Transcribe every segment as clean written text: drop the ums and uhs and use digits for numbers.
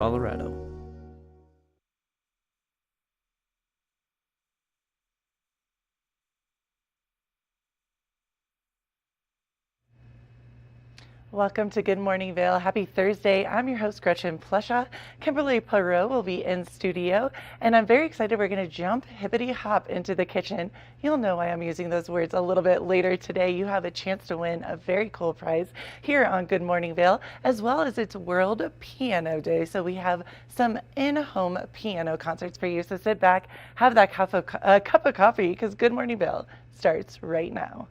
Colorado. Welcome to Good Morning Vail. Happy Thursday. I'm your host, Gretchen Plesha. Kimberly Perot will be in studio, and I'm very excited. We're going to jump hippity hop into the kitchen. You'll know why I'm using those words a little bit later today. You have a chance to win a very cool prize here on Good Morning Vail, as well as it's World Piano Day. So we have some in-home piano concerts for you. So sit back, have that cup of coffee, because Good Morning Vail starts right now.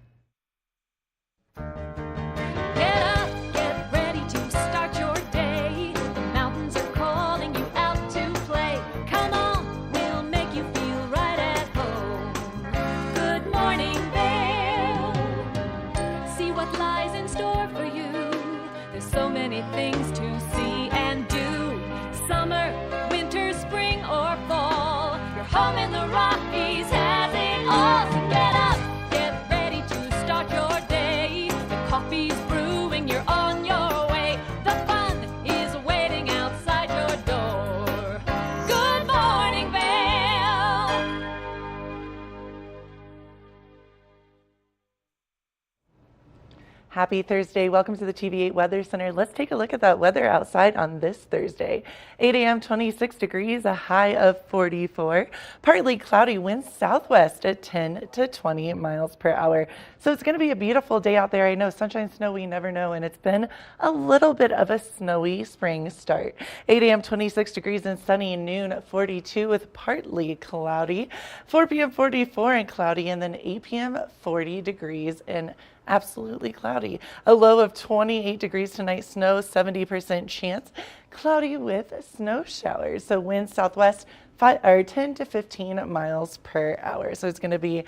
Things to see and do. Summer, winter, spring, or fall. Your home in the Rockies has it all. So get up, get ready to start your day. The coffee's brewing, you're on your way. The fun is waiting outside your door. Good morning, Vail. Happy Thursday. Welcome to the TV8 Weather Center. Let's take a look at that weather outside on this Thursday. 8 a.m., 26 degrees, a high of 44. Partly cloudy, winds southwest at 10 to 20 miles per hour. So it's going to be a beautiful day out there. I know sunshine, snow, we never know, and it's been a little bit of a snowy spring start. 8 a.m., 26 degrees and sunny, noon 42 with partly cloudy. 4 p.m., 44 and cloudy, and then 8 p.m., 40 degrees and absolutely cloudy. A low of 28 degrees tonight, snow 70% chance, cloudy with snow showers. So wind southwest 10 to 15 miles per hour. So it's going to be,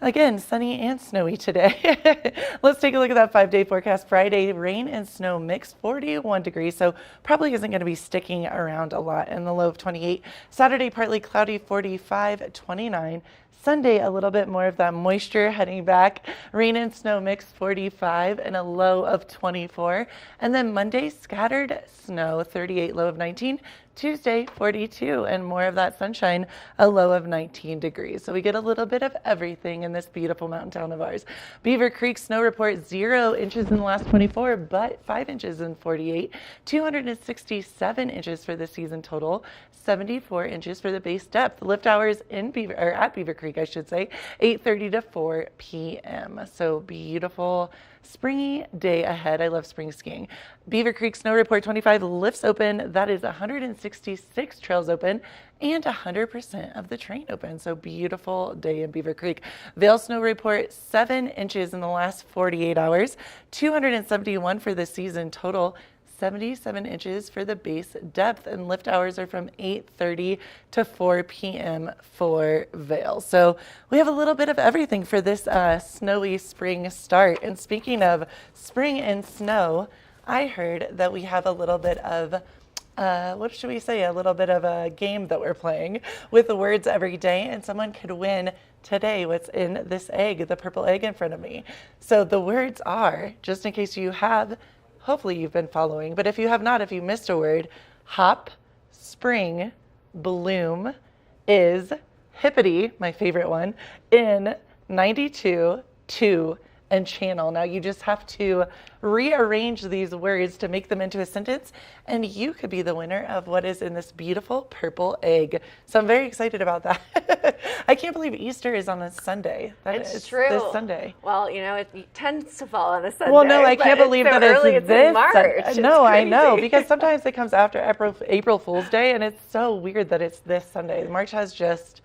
again, sunny and snowy today. Let's take a look at that 5-day forecast. Friday, rain and snow mix, 41 degrees, so probably isn't going to be sticking around a lot, and the low of 28. Saturday, partly cloudy, 45, 29. Sunday, a little bit more of that moisture heading back. Rain and snow mix, 45 and a low of 24. And then Monday, scattered snow, 38, low of 19. Tuesday, 42 and more of that sunshine, a low of 19 degrees. So we get a little bit of everything in this beautiful mountain town of ours. Beaver Creek snow report, 0 inches in the last 24, but 5 inches in 48. 267 inches for the season total. 74 inches for the base depth. Lift hours at Beaver Creek, I should say, 8:30 to 4 p.m. So beautiful springy day ahead. I love spring skiing. Beaver Creek snow report, 25 lifts open. That is 166 trails open and 100% of the train open. So beautiful day in Beaver Creek. Vail snow report, 7 inches in the last 48 hours. 271 for the season total. 77 inches for the base depth, and lift hours are from 8:30 to 4 p.m. for Vail. So we have a little bit of everything for this snowy spring start. And speaking of spring and snow, I heard that we have a little bit of what should we say, a little bit of a game that we're playing with the words every day, and someone could win today what's in this egg, the purple egg in front of me. So the words are, just in case you have, hopefully you've been following, but if you have not, if you missed a word, hop, spring, bloom, is, hippity, my favorite one, in, 92, 2, and channel. Now you just have to rearrange these words to make them into a sentence, and you could be the winner of what is in this beautiful purple egg. So I'm very excited about that. I can't believe Easter is on a Sunday. It's true. This Sunday. Well, you know, it tends to fall on a Sunday. Well, no, I can't believe that it's this. In March. No, I know, because sometimes it comes after April Fool's Day, and it's so weird that it's this Sunday. March has just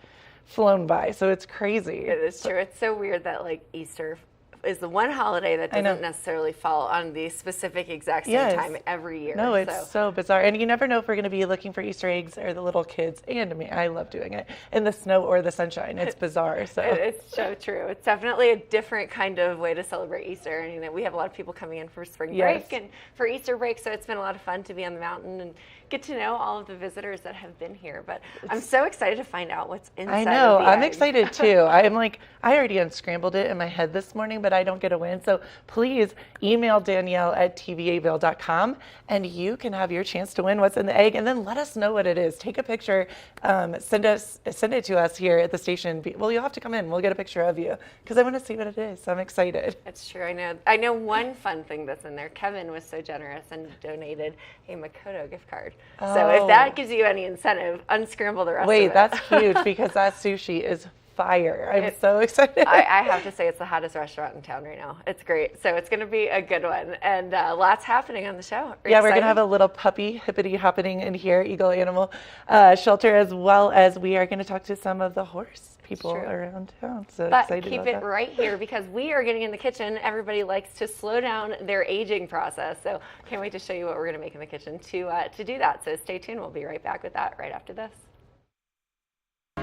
flown by, so it's crazy. It is true. It's so weird that like Easter is the one holiday that doesn't necessarily fall on the specific exact same time every year. No, it's so bizarre. And you never know if we're going to be looking for Easter eggs, or the little kids, and me, I love doing it, in the snow or the sunshine. It's bizarre. So it's so true. It's definitely a different kind of way to celebrate Easter. And, you know, we have a lot of people coming in for spring break and for Easter break, so it's been a lot of fun to be on the mountain and get to know all of the visitors that have been here. But I'm so excited to find out what's inside. I know. of the I'm egg. excited too. I'm like, I already unscrambled it in my head this morning, but I don't get a win. So please email Danielle at tvavail.com and you can have your chance to win what's in the egg, and then let us know what it is. Take a picture, send it to us here at the station. Well, you'll have to come in. We'll get a picture of you because I want to see what it is. So I'm excited. That's true. I know one fun thing that's in there. Kevin was so generous and donated a Makoto gift card. So if that gives you any incentive, unscramble the rest of it. Wait, that's huge because that sushi is fire. I'm so excited. I have to say it's the hottest restaurant in town right now. It's great. So it's going to be a good one. And lots happening on the show. Yeah, we're going to have a little puppy hippity happening in here, Eagle Animal Shelter, as well as we are going to talk to some of the horse people around town. So but excited keep about it that. right here because we are getting in the kitchen. Everybody likes to slow down their aging process. So can't wait to show you what we're going to make in the kitchen to do that. So stay tuned. We'll be right back with that right after this.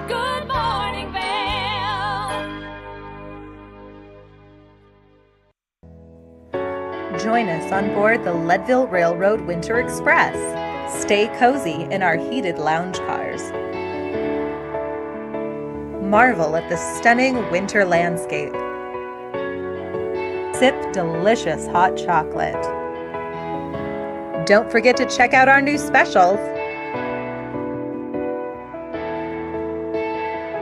Good morning, Vail. Join us on board the Leadville Railroad Winter Express. Stay cozy in our heated lounge cars. Marvel at the stunning winter landscape. Sip delicious hot chocolate. Don't forget to check out our new specials.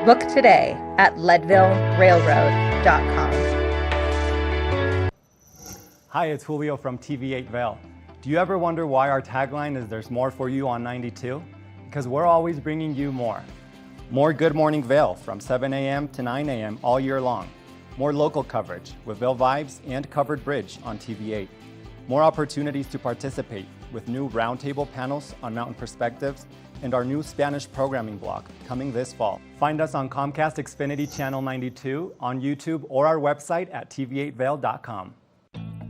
Book today at leadvillerailroad.com. Hi, it's Julio from TV8 Vail. Do you ever wonder why our tagline is "There's more for you on 92"? Because we're always bringing you more. More Good Morning Vail from 7 a.m. to 9 a.m. all year long. More local coverage with Vail Vibes and Covered Bridge on TV8. More opportunities to participate with new roundtable panels on mountain perspectives and our new Spanish programming block coming this fall. Find us on Comcast Xfinity Channel 92, on YouTube, or our website at tv8vail.com.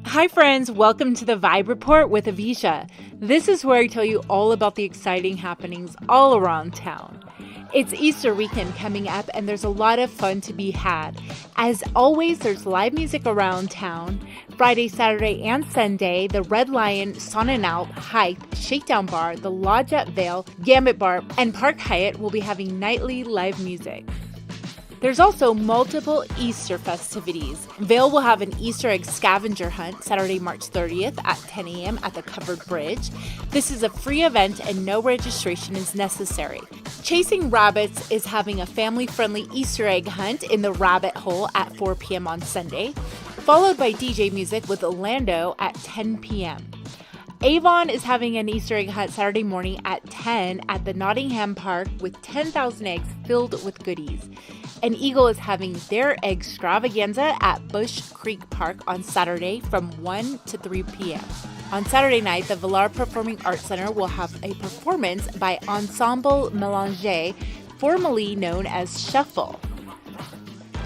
Hi friends, welcome to the Vibe Report with Avisha. This is where I tell you all about the exciting happenings all around town. It's Easter weekend coming up and there's a lot of fun to be had. As always, there's live music around town. Friday, Saturday, and Sunday, the Red Lion, Sonnenalp, Hype, Shakedown Bar, the Lodge at Vail, Gambit Bar, and Park Hyatt will be having nightly live music. There's also multiple Easter festivities. Vail will have an Easter egg scavenger hunt Saturday, March 30th at 10 a.m. at the Covered Bridge. This is a free event and no registration is necessary. Chasing Rabbits is having a family-friendly Easter egg hunt in the Rabbit Hole at 4 p.m. on Sunday, followed by DJ music with Orlando at 10 p.m. Avon is having an Easter egg hunt Saturday morning at 10 at the Nottingham Park with 10,000 eggs filled with goodies. And Eagle is having their egg extravaganza at Bush Creek Park on Saturday from 1 to 3 p.m. On Saturday night, the Villar Performing Arts Center will have a performance by Ensemble Mélanger, formerly known as Shuffle.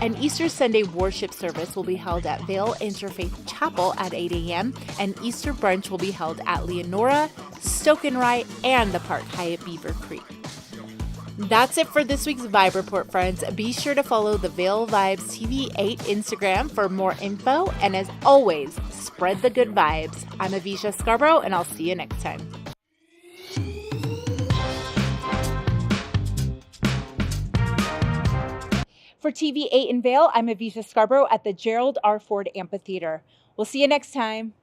An Easter Sunday worship service will be held at Vail Interfaith Chapel at 8 a.m. and Easter brunch will be held at Leonora, Stokenrye, and the Park Hyatt Beaver Creek. That's it for this week's Vibe Report, friends. Be sure to follow the Vail Vibes TV8 Instagram for more info, and as always, spread the good vibes. I'm Avisha Scarborough, and I'll see you next time. For TV8 in Vail, I'm Avisha Scarborough at the Gerald R. Ford Amphitheater. We'll see you next time.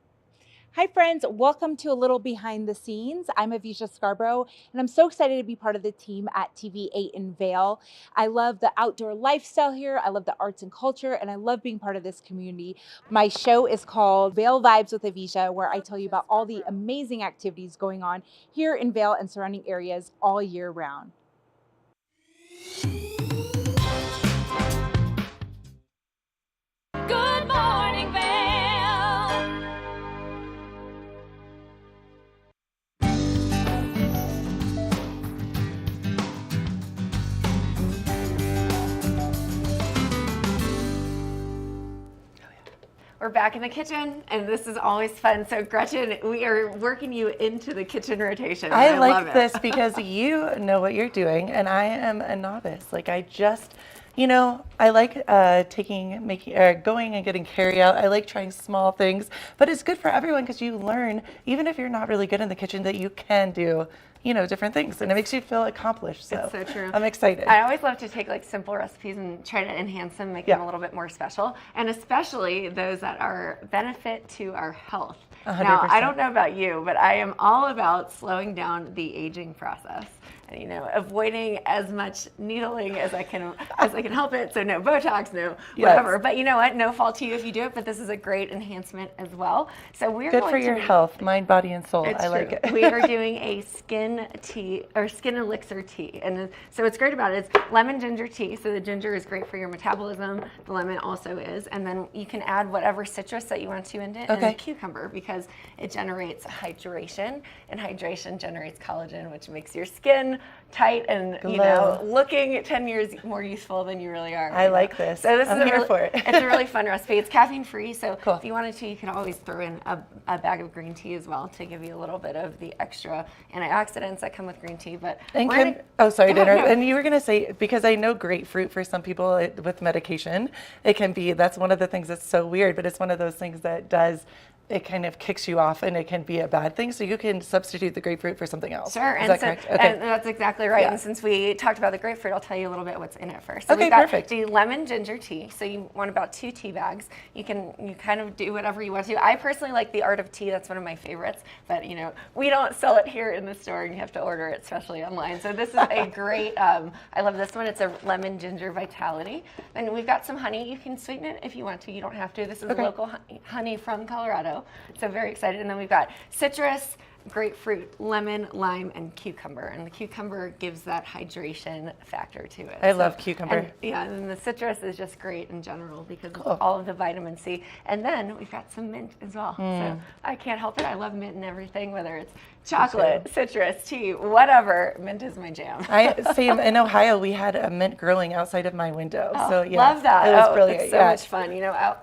Hi friends, welcome to a little behind the scenes. I'm Avisha Scarborough and I'm so excited to be part of the team at TV8 in Vail. I love the outdoor lifestyle here, I love the arts and culture, and I love being part of this community. My show is called Vail Vibes with Avisha, where I tell you about all the amazing activities going on here in Vail and surrounding areas all year round. Good morning, Vail. We're back in the kitchen, and this is always fun. So, Gretchen, we are working you into the kitchen rotation. I love like it. this because you know what you're doing, and I am a novice. Like I just, I like going and getting carry out. I like trying small things, but it's good for everyone because you learn, even if you're not really good in the kitchen, that you can do different things, and it makes you feel accomplished. So, It's so true. I'm excited. I always love to take like simple recipes and try to enhance them, make them a little bit more special, and especially those that are benefit to our health. 100%. Now, I don't know about you, but I am all about slowing down the aging process. And, avoiding as much needling as I can help it. So no Botox, no whatever. Yes. But you know what? No fault to you if you do it. But this is a great enhancement as well. So we're Good going for your to health, mind, body, and soul. It's I true. like it. We are doing a skin tea or skin elixir tea, and so what's great about it is lemon ginger tea. So the ginger is great for your metabolism. The lemon also is, and then you can add whatever citrus that you want to into it, and a cucumber because it generates hydration, and hydration generates collagen, which makes your skin tight and looking 10 years more youthful than you really are. I like this. So this I'm is here for it. It's a really fun recipe. It's caffeine free, so Cool. if you wanted to, you could always throw in a bag of green tea as well to give you a little bit of the extra antioxidants that come with green tea. But sorry, Go ahead, no. And you were going to say, because I know grapefruit for some people with medication, that's one of the things that's so weird, but it's one of those things that it kind of kicks you off, and it can be a bad thing. So you can substitute the grapefruit for something else. Sure, Is that correct? Okay. And that's exactly right. Yeah. And since we talked about the grapefruit, I'll tell you a little bit what's in it first. So Okay, we've got perfect. the lemon ginger tea. So you want about 2 tea bags. You kind of do whatever you want to. I personally like the Art of Tea. That's one of my favorites. But we don't sell it here in the store, and you have to order it especially online. So this is a great. I love this one. It's a lemon ginger vitality. Then we've got some honey. You can sweeten it if you want to. You don't have to. This is local honey from Colorado. So very excited. And then we've got citrus, grapefruit, lemon, lime, and cucumber. And the cucumber gives that hydration factor to it. I love cucumber. And the citrus is just great in general because of all of the vitamin C. And then we've got some mint as well. So I can't help it. I love mint and everything, whether it's chocolate, citrus, tea, whatever. Mint is my jam. Same in Ohio, we had a mint growing outside of my window. So yeah, love that. It was brilliant. It's so much fun.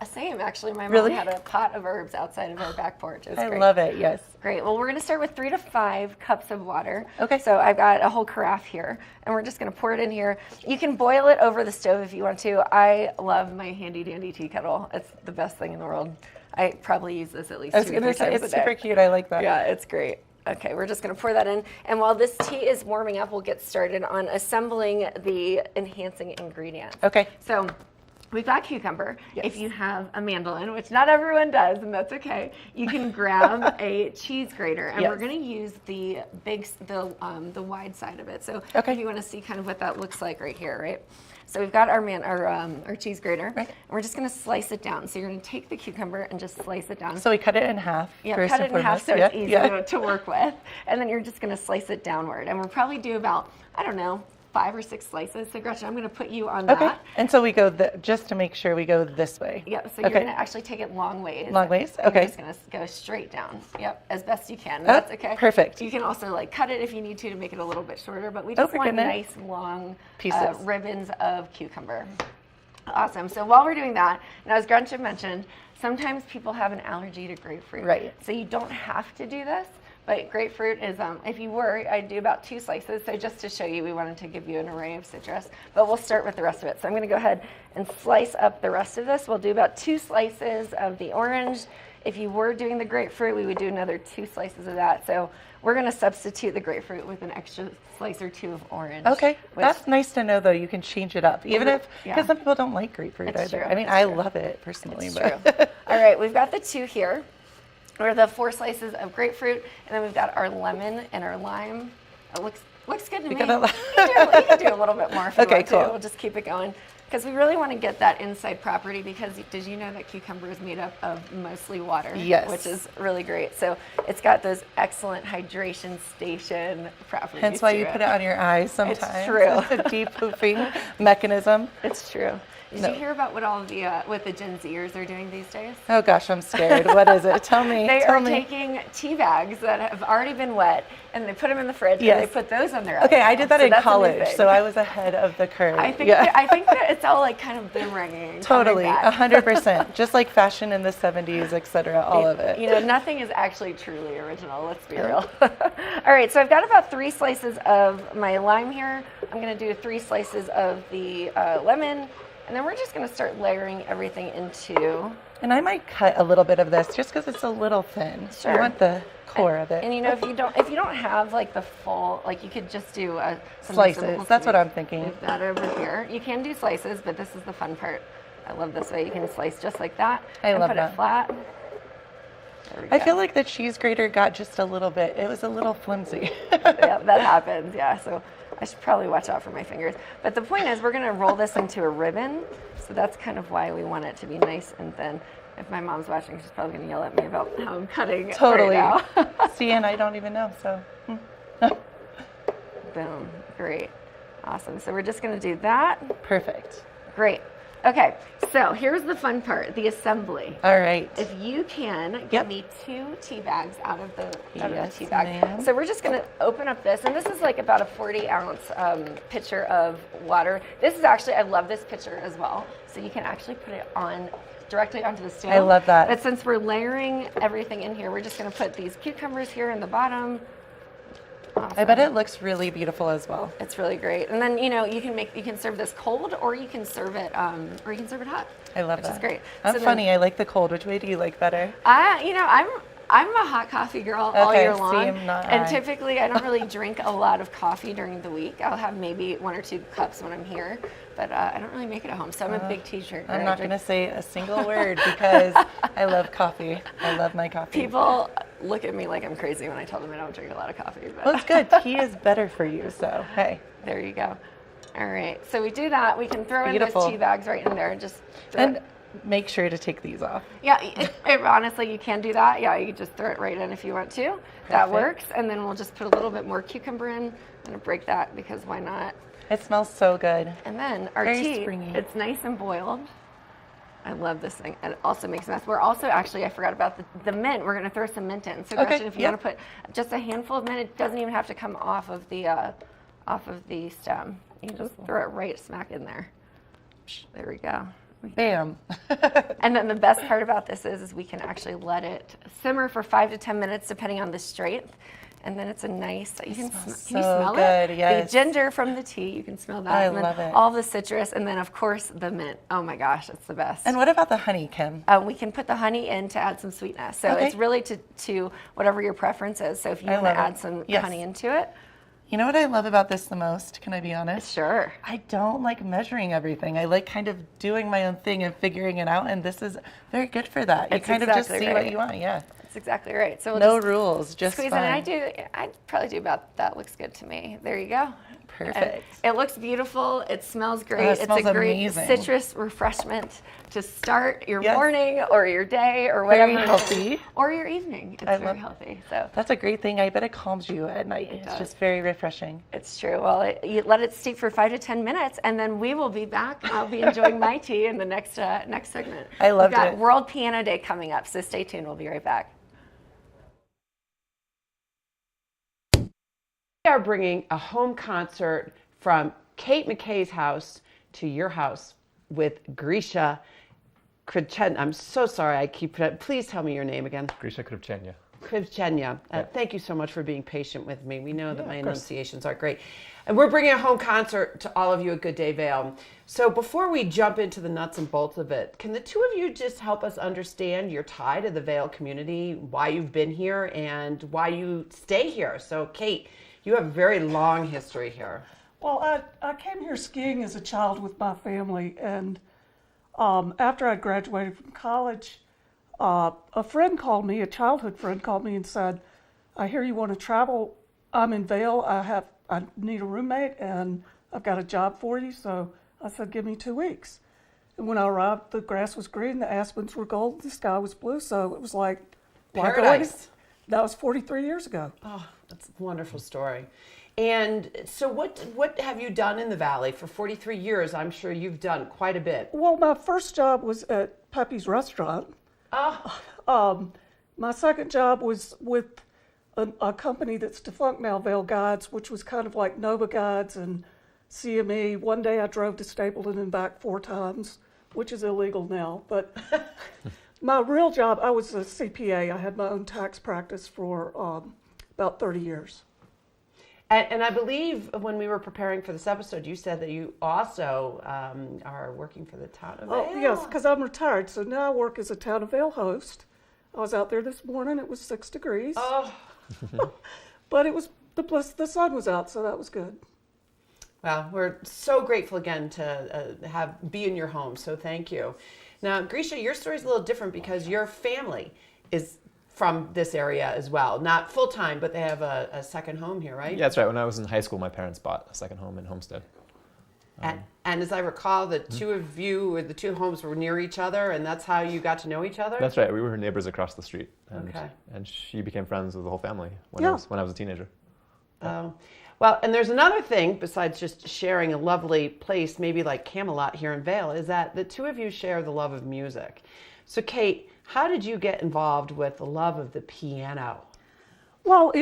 Same actually. My mom had a pot of herbs outside of her back porch. It was I great. love it. Yes. Great. Well, we're going to start with 3 to 5 cups of water. Okay. So I've got a whole carafe here, and we're just going to pour it in here. You can boil it over the stove if you want to. I love my handy dandy tea kettle. It's the best thing in the world. I probably use this at least 2 or 3 times a day. It's super cute. I like that. Yeah, it's great. Okay, we're just going to pour that in. And while this tea is warming up, we'll get started on assembling the enhancing ingredients. Okay. So we've got cucumber. Yes. If you have a mandolin, which not everyone does, and that's okay, you can grab a cheese grater, and we're going to use the wide side of it. So if you want to see kind of what that looks like right here, right? So we've got our cheese grater, and we're just going to slice it down. So you're going to take the cucumber and just slice it down. So we cut it in half. Yeah, cut it in half so it's easy to work with. And then you're just going to slice it downward. And we'll probably do about, 5 or 6 slices. So Gretchen, I'm going to put you on that. And so we go, just to make sure we go this way. Yep, so you're going to actually take it long ways. Long ways, okay. Okay. You're just going to go straight down, as best you can. That's okay. Perfect. You can also cut it if you need to make it a little bit shorter, but we just want nice long pieces, ribbons of cucumber. Awesome. So while we're doing that, and as Gretchen mentioned, sometimes people have an allergy to grapefruit. Right. So you don't have to do this. But grapefruit is, if you were, I'd do about 2 slices. So just to show you, we wanted to give you an array of citrus. But we'll start with the rest of it. So I'm going to go ahead and slice up the rest of this. We'll do about 2 slices of the orange. If you were doing the grapefruit, we would do another 2 slices of that. So we're going to substitute the grapefruit with an extra slice or 2 of orange. Okay. That's nice to know, though. You can change it up. Even if, because some people don't like grapefruit It's either. true. I mean, I love it personally. It's true. All right, we've got the 2 here. Or the 4 slices of grapefruit, and then we've got our lemon and our lime. It looks good to me. You can do a little bit more if you want to. We'll just keep it going. Because we really want to get that inside property, because did you know that cucumber is made up of mostly water? Yes. Which is really great. So it's got those excellent hydration station properties. Hence why you put it on your eyes sometimes. It's true. It's a depoofing mechanism. It's true. Did you hear about what all the what the Gen Zers are doing these days? Oh gosh, I'm scared. What is it? Tell me. They are taking tea bags that have already been wet, and they put them in the fridge, and they put those on their eyes. Okay, I did that in college, so I was ahead of the curve. I think that it's all kind of boomeranging. Totally, 100%. Just like fashion in the 70s, etc. All of it. Nothing is actually truly original. Let's be real. All right, so I've got about 3 slices of my lime here. I'm going to do 3 slices of the lemon. And then we're just going to start layering everything into. And I might cut a little bit of this just because it's a little thin. Sure. I want the core of it. And you know, if you don't have like the full, like you could just do something Slices. simple. That's what I'm thinking. Move that over here. You can do slices, but this is the fun part. I love this way. You can slice just like that. I love put that. it flat. There we I go. feel like the cheese grater got just a little bit. It was a little flimsy. Yeah, that happens. Yeah, so I should probably watch out for my fingers. But the point is, we're going to roll this into a ribbon. So that's kind of why we want it to be nice and thin. If my mom's watching, she's probably going to yell at me about how I'm cutting Totally. right now. See, and I don't even know, so. Boom. Great. Awesome. So we're just going to do that. Perfect. Great. Okay, so here's the fun part, the assembly. All right. If you can give me 2 tea bags out of the Yes, tea bag. ma'am. So we're just going to open up this, and this is like about a 40-ounce pitcher of water. This is actually, I love this pitcher as well. So you can actually put it on directly onto the stove. I love that. But since we're layering everything in here, we're just going to put these cucumbers here in the bottom. Awesome. I bet it looks really beautiful as well. It's really great. And then, you know, you can serve this cold, or you can serve it hot. I love which that. is great. I'm So then- funny. I like the cold. Which way do you like better? I'm a hot coffee girl all Okay, year see, long. I'm not. And typically I don't really drink a lot of coffee during the week. I'll have maybe 1 or 2 cups when I'm here, but I don't really make it at home. So I'm a big tea drinker. I'm I not drink- going to say a single word because I love coffee. I love my coffee. People look at me like I'm crazy when I tell them I don't drink a lot of coffee. But Well, it's good. Tea is better for you, so hey. there you go. All right. So we do that. We can throw Beautiful. in those tea bags right in there and just throw And it. make sure to take these off. Yeah, honestly, you can do that. Yeah, you can just throw it right in if you want to. That works. And then we'll just put a little bit more cucumber in. I'm going to break that because why not? It smells so good. And then our Very tea, springy. it's nice and boiled. I love this thing. And it also makes a mess. We're also, actually, I forgot about the mint. We're going to throw some mint in. So, Okay, Gretchen, if you yep. want to put just a handful of mint, it doesn't even have to come off of the stem. You just throw it right smack in there. There we go. Bam. And then the best part about this is we can actually let it simmer for 5 to 10 minutes, depending on the strength. And then it's a nice, can you so smell good, it? yes. The ginger from the tea, you can smell that. I and then love it. all the citrus, and then of course the mint. Oh my gosh, it's the best. And what about the honey, Kim? We can put the honey in to add some sweetness. So Okay. it's really to whatever your preference is. So if you I want to love it. add some Yes. honey into it, You know what I love about this the most? Can I be honest? sure. I don't like measuring everything. I like kind of doing my own thing and figuring it out, and this is very good for that. You It's kind of just exactly see what right. you want, yeah. That's exactly right. So we'll No just rules, just squeeze fun. it in. I'd probably do about that. Looks good to me. There you go. Perfect. And it looks beautiful. It smells great. it smells it's a great amazing. citrus refreshment to start your Yes. morning or your day or whatever. Very healthy. Or your evening. It's I very love- healthy. So That's a great thing. I bet it calms you at night. It's does. just very refreshing. it's true. Well, you let it steep for 5 to 10 minutes, and then we will be back. I'll be enjoying my tea in the next segment. I loved We've got it. World Piano Day coming up, so stay tuned. We'll be right back. We are bringing a home concert from Kate McKay's house to your house with Grisha Krivchenya. I'm so sorry, please tell me your name again. Grisha Krivchenya. Krivchenya. Thank you so much for being patient with me. We know that my enunciations aren't great. And we're bringing a home concert to all of you at Good Day Vail. So before we jump into the nuts and bolts of it, can the two of you just help us understand your tie to the Vail community, why you've been here, and why you stay here? So Kate, you have a very long history here. Well, I came here skiing as a child with my family, and after I graduated from college, a friend called me, a childhood friend called me and said, I hear you want to travel. I'm in Vail. I need a roommate, and I've got a job for you. So I said, give me 2 weeks. And when I arrived, the grass was green, the aspens were gold, the sky was blue. So it was like, why go away? Paradise. That was 43 years ago. Oh, that's a wonderful story. And so what have you done in the Valley for 43 years? I'm sure you've done quite a bit. Well, my first job was at Pepe's Restaurant. Oh, My second job was with a company that's defunct now, Vail Guides, which was kind of like Nova Guides and CME. One day I drove to Stapleton and back 4 times, which is illegal now. But my real job, I was a CPA. I had my own tax practice for about 30 years. And I believe when we were preparing for this episode, you said that you also are working for the town of Vail. Oh, yes, because I'm retired, so now I work as a Town of Vail host. I was out there this morning. It was 6 degrees. Oh. But it was the sun was out, so that was good. Well, we're so grateful again to be in your home, so thank you. Now, Grisha, your story is a little different because your family is from this area as well. Not full-time, but they have a second home here, right? Yeah, that's right. When I was in high school, my parents bought a second home in Homestead. And as I recall, the two of you, or the two homes were near each other, and that's how you got to know each other? That's right. We were neighbors across the street. And, Okay. and she became friends with the whole family when, Yeah. I was a teenager. Oh. Well, and there's another thing besides just sharing a lovely place, maybe like Camelot here in Vail, is that the two of you share the love of music. So, Kate, how did you get involved with the love of the piano? Well,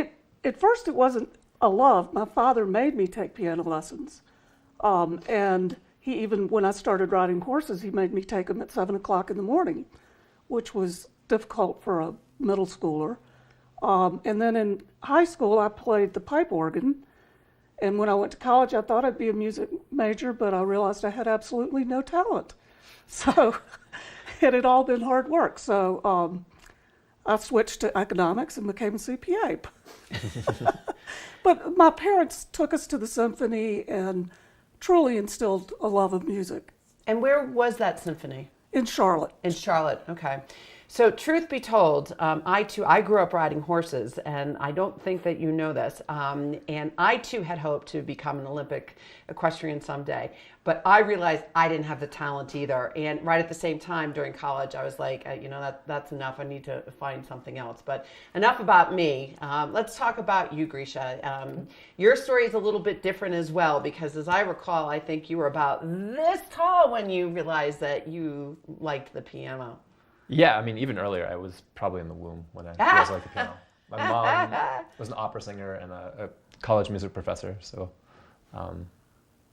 at first it wasn't a love. My father made me take piano lessons. And he even, when I started riding horses, he made me take them at 7 o'clock in the morning, which was difficult for a middle schooler. And then in high school, I played the pipe organ. And when I went to college, I thought I'd be a music major, but I realized I had absolutely no talent. So it had all been hard work. So I switched to economics and became a CPA. But my parents took us to the symphony and truly instilled a love of music. And where was that symphony? In Charlotte. In Charlotte, okay. So truth be told, I grew up riding horses, and I don't think that you know this, and I too had hoped to become an Olympic equestrian someday, but I realized I didn't have the talent either, and right at the same time during college, I was like, that's enough, I need to find something else. But enough about me. Let's talk about you, Grisha. Your story is a little bit different as well, because as I recall, I think you were about this tall when you realized that you liked the piano. Yeah, I mean, even earlier, I was probably in the womb when I realized I liked the piano. My mom was an opera singer and a college music professor, so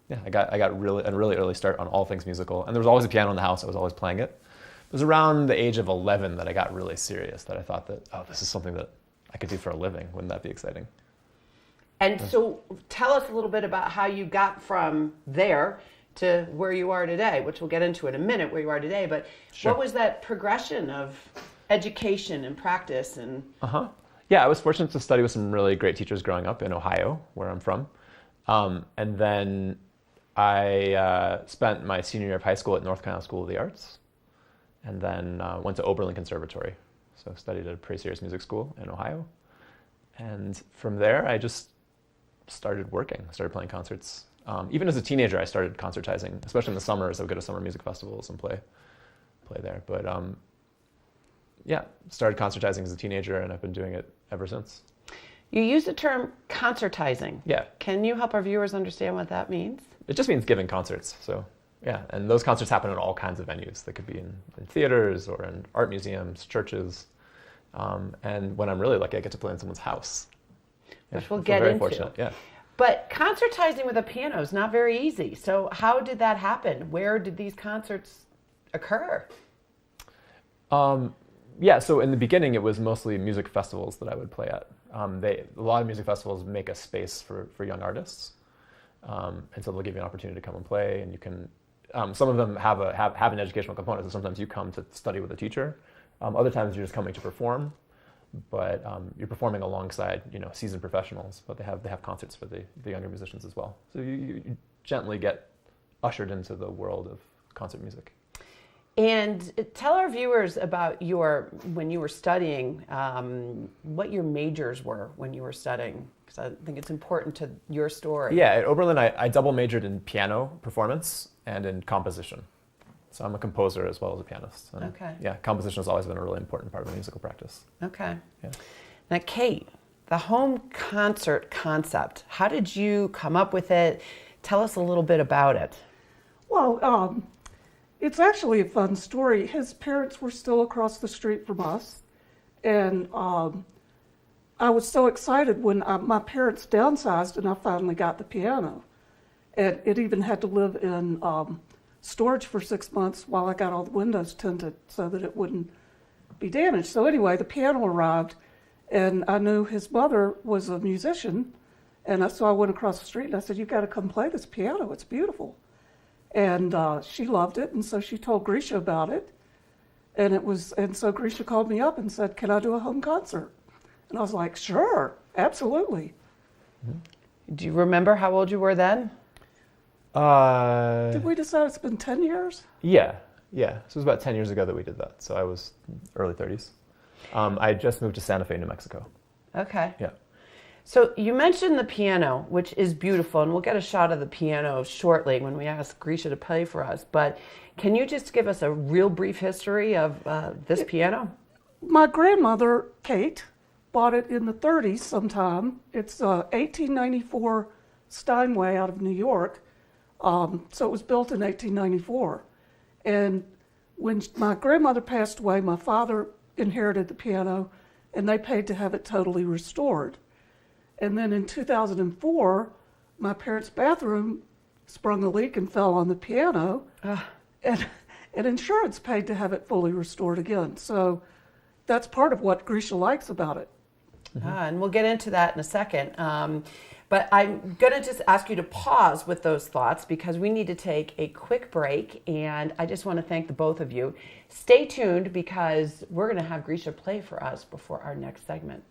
yeah, I got a really early start on all things musical. And there was always a piano in the house. I was always playing it. It was around the age of 11 that I got really serious, that I thought that, oh, this is something that I could do for a living. Wouldn't that be exciting? And so tell us a little bit about how you got from there to where you are today, which we'll get into in a minute, where you are today. But Sure. What was that progression of education and practice? And Yeah, I was fortunate to study with some really great teachers growing up in Ohio, where I'm from. And then I spent my senior year of high school at North Carolina School of the Arts, and then went to Oberlin Conservatory. So studied at a pretty serious music school in Ohio. And from there, I just started working, started playing concerts. Even as a teenager, I started concertizing, especially in the summers. I would go to summer music festivals and play there. But yeah, started concertizing as a teenager, and I've been doing it ever since. you use the term concertizing. Yeah. Can you help our viewers understand what that means? It just means giving concerts. So yeah, and those concerts happen in all kinds of venues. They could be in theaters or in art museums, churches. And when I'm really lucky, I get to play in someone's house. Yeah, Which we'll I feel get very into. fortunate. Yeah. But concertizing with a piano is not very easy. So how did that happen? Where did these concerts occur? Yeah, so in the beginning, it was mostly music festivals that I would play at. A lot of music festivals make a space for young artists. And so they'll give you an opportunity to come and play, and you can, some of them have an educational component, so sometimes you come to study with a teacher. Other times you're just coming to perform, but you're performing alongside, seasoned professionals, but they have concerts for the younger musicians as well. So you gently get ushered into the world of concert music. And tell our viewers about when you were studying, what your majors were when you were studying, because I think it's important to your story. Yeah, at Oberlin, I double majored in piano performance and in composition. So I'm a composer as well as a pianist. And Okay. Yeah, composition has always been a really important part of my musical practice. Okay. Yeah. Now, Kate, the home concert concept, how did you come up with it? Tell us a little bit about it. Well, it's actually a fun story. His parents were still across the street from us, and I was so excited when my parents downsized and I finally got the piano. And it even had to live in storage for 6 months while I got all the windows tinted so that it wouldn't be damaged. So anyway, the piano arrived, and I knew his mother was a musician, And so I went across the street and I said, "You've got to come play this piano. It's beautiful." And she loved it, and so she told Grisha about it. And so Grisha called me up and said, "Can I do a home concert?" And I was like, "Sure, absolutely." Do you remember how old you were then? Did we decide it's been 10 years? Yeah. So it was about 10 years ago that we did that. So I was early 30s. I just moved to Santa Fe, New Mexico. Okay. Yeah. So you mentioned the piano, which is beautiful, and we'll get a shot of the piano shortly when we ask Grisha to play for us. But can you just give us a real brief history of this piano? My grandmother, Kate, bought it in the 30s sometime. It's 1894 Steinway out of New York. So it was built in 1894. And when my grandmother passed away, my father inherited the piano, and they paid to have it totally restored. And then in 2004, my parents' bathroom sprung a leak and fell on the piano, and insurance paid to have it fully restored again. So that's part of what Grisha likes about it. And we'll get into that in a second. But I'm going to just ask you to pause with those thoughts because we need to take a quick break. And I just want to thank the both of you. Stay tuned because we're going to have Grisha play for us before our next segment.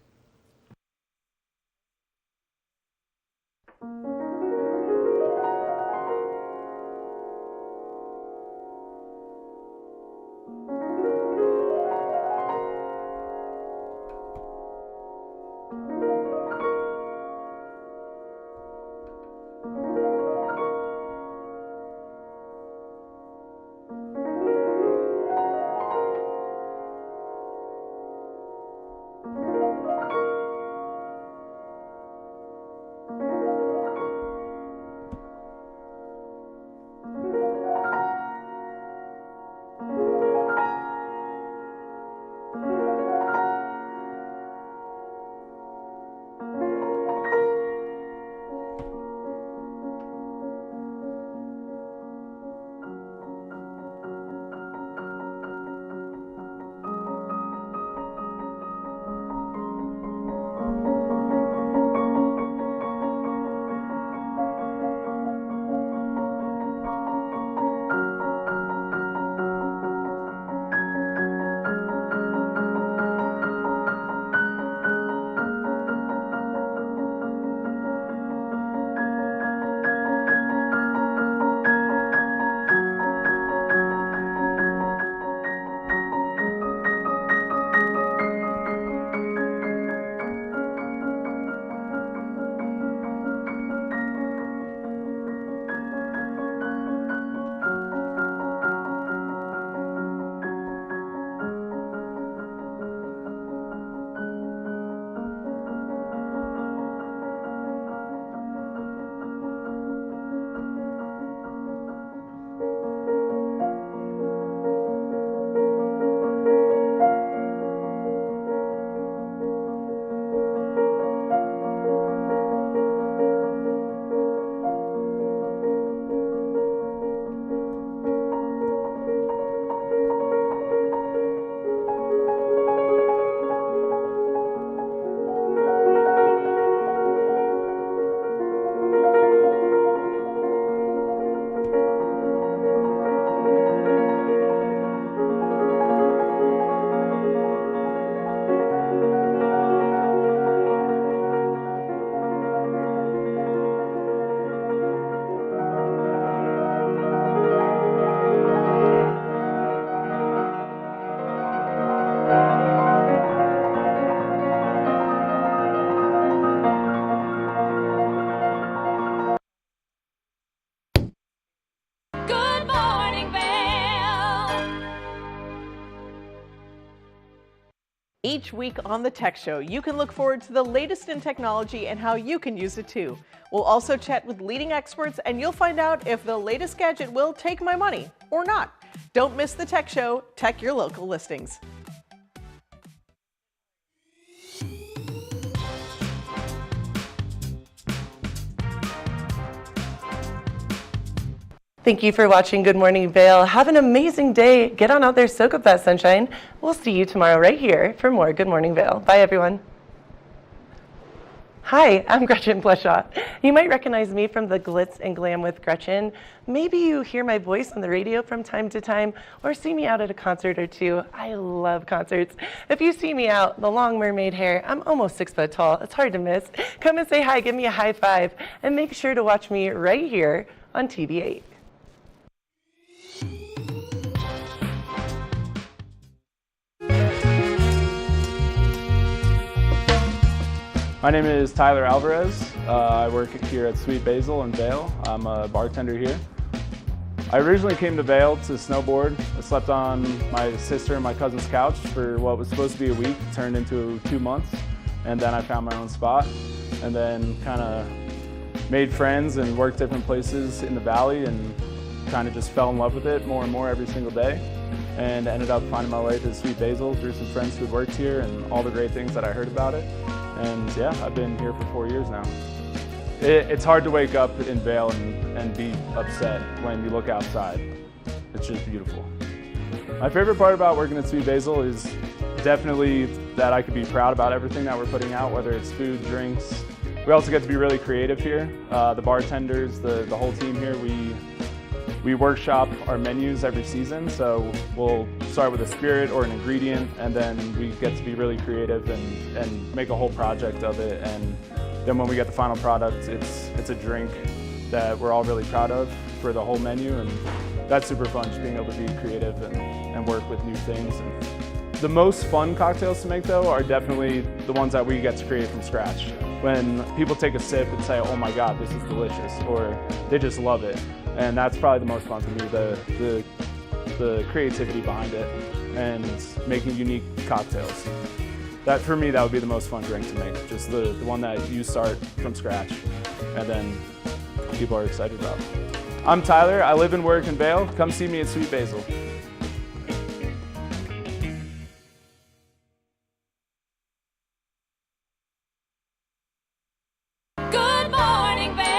Good morning, Vail. Each week on the Tech Show, you can look forward to the latest in technology and how you can use it too. We'll also chat with leading experts, and you'll find out if the latest gadget will take my money or not. Don't miss the Tech Show. Tech your local listings. Thank you for watching Good Morning Vail. Have an amazing day. Get on out there, soak up that sunshine. We'll see you tomorrow right here for more Good Morning Vail. Bye, everyone. Hi, I'm Gretchen Blushaw. You might recognize me from the Glitz and Glam with Gretchen. Maybe you hear my voice on the radio from time to time or see me out at a concert or two. I love concerts. If you see me out, the long mermaid hair, I'm almost 6 foot tall. It's hard to miss. Come and say hi, give me a high five, and make sure to watch me right here on TV8. My name is Tyler Alvarez. I work here at Sweet Basil in Vail. I'm a bartender here. I originally came to Vail to snowboard. I slept on my sister and my cousin's couch for what was supposed to be a week, turned into 2 months, and then I found my own spot, and then kind of made friends and worked different places in the valley and kind of just fell in love with it more and more every single day, and ended up finding my way to Sweet Basil through some friends who worked here and all the great things that I heard about it. And yeah, I've been here for 4 years now. It's hard to wake up in Vail and be upset when you look outside. It's just beautiful. My favorite part about working at Sweet Basil is definitely that I could be proud about everything that we're putting out, whether it's food, drinks. We also get to be really creative here. The bartenders, the whole team here, we workshop our menus every season, so we'll start with a spirit or an ingredient, and then we get to be really creative and make a whole project of it. And then when we get the final product, it's a drink that we're all really proud of for the whole menu, and that's super fun, just being able to be creative and work with new things. And the most fun cocktails to make, though, are definitely the ones that we get to create from scratch. When people take a sip and say, oh my God, this is delicious, or they just love it. And that's probably the most fun for me, the creativity behind it and making unique cocktails. That, for me, that would be the most fun drink to make, just the one that you start from scratch and then people are excited about. I'm Tyler, I live and work in Vail. Come see me at Sweet Basil. Good morning, Vail.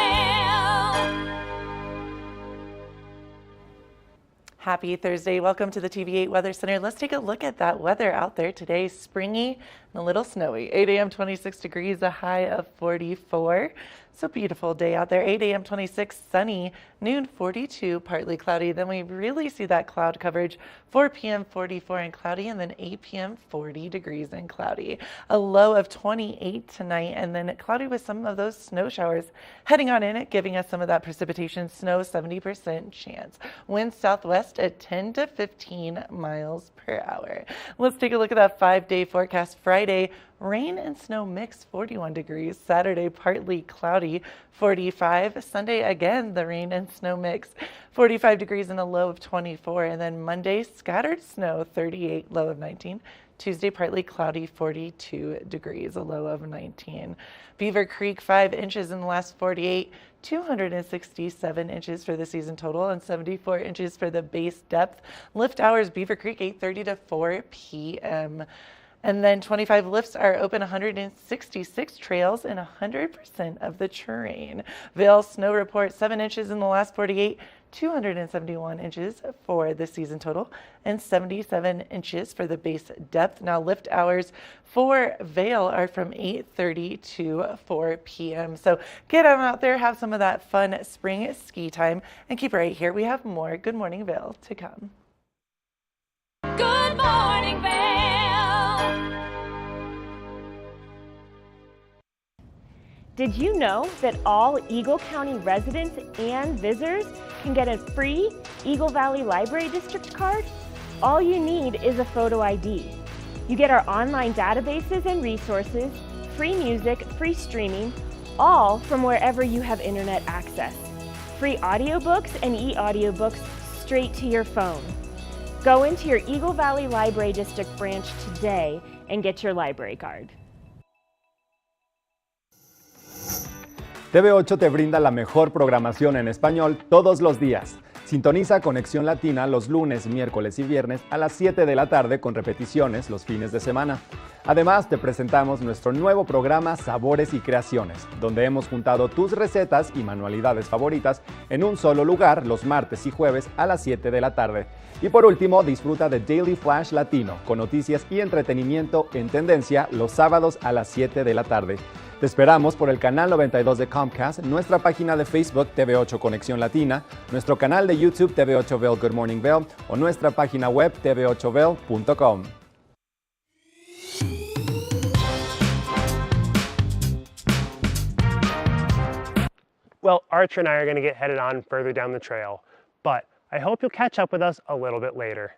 Happy Thursday. Welcome to the TV8 Weather Center. Let's take a look at that weather out there today. Springy and a little snowy. 8 a.m. 26 degrees, a high of 44. So beautiful day out there. 8 a.m. 26, sunny. Noon 42, partly cloudy. Then we really see that cloud coverage. 4 p.m. 44 and cloudy, and then 8 p.m. 40 degrees and cloudy. A low of 28 tonight, and then cloudy with some of those snow showers heading on in it, giving us some of that precipitation. Snow, 70% chance. Wind southwest at 10 to 15 miles per hour. Let's take a look at that 5-day forecast. Friday, rain and snow mix, 41 degrees. Saturday, partly cloudy, 45. Sunday, again, the rain and snow mix, 45 degrees and a low of 24. And then Monday, scattered snow, 38, low of 19. Tuesday, partly cloudy, 42 degrees, a low of 19. Beaver Creek, 5 inches in the last 48. 267 inches for the season total and 74 inches for the base depth. Lift hours, Beaver Creek, 8:30 to 4 p.m. And then 25 lifts are open, 166 trails, and 100% of the terrain. Vail snow report, 7 inches in the last 48, 271 inches for the season total, and 77 inches for the base depth. Now, lift hours for Vail are from 8:30 to 4 p.m. So get out there, have some of that fun spring ski time, and keep it right here. We have more Good Morning Vail to come. Good morning, Vail. Did you know that all Eagle County residents and visitors can get a free Eagle Valley Library District card? All you need is a photo ID. You get our online databases and resources, free music, free streaming, all from wherever you have internet access. Free audiobooks and e-audiobooks straight to your phone. Go into your Eagle Valley Library District branch today and get your library card. TV8 te brinda la mejor programación en español todos los días. Sintoniza Conexión Latina los lunes, miércoles y viernes a las 7 de la tarde con repeticiones los fines de semana. Además, te presentamos nuestro nuevo programa Sabores y Creaciones, donde hemos juntado tus recetas y manualidades favoritas en un solo lugar los martes y jueves a las 7 de la tarde. Y por último, disfruta de Daily Flash Latino, con noticias y entretenimiento en tendencia los sábados a las 7 de la tarde. Te esperamos por el canal 92 de Comcast, nuestra página de Facebook TV8 Conexión Latina, nuestro canal de YouTube TV8 Vail Good Morning Vail o nuestra página web tv8vail.com. Well, Archer and I are going to get headed on further down the trail, but I hope you'll catch up with us a little bit later.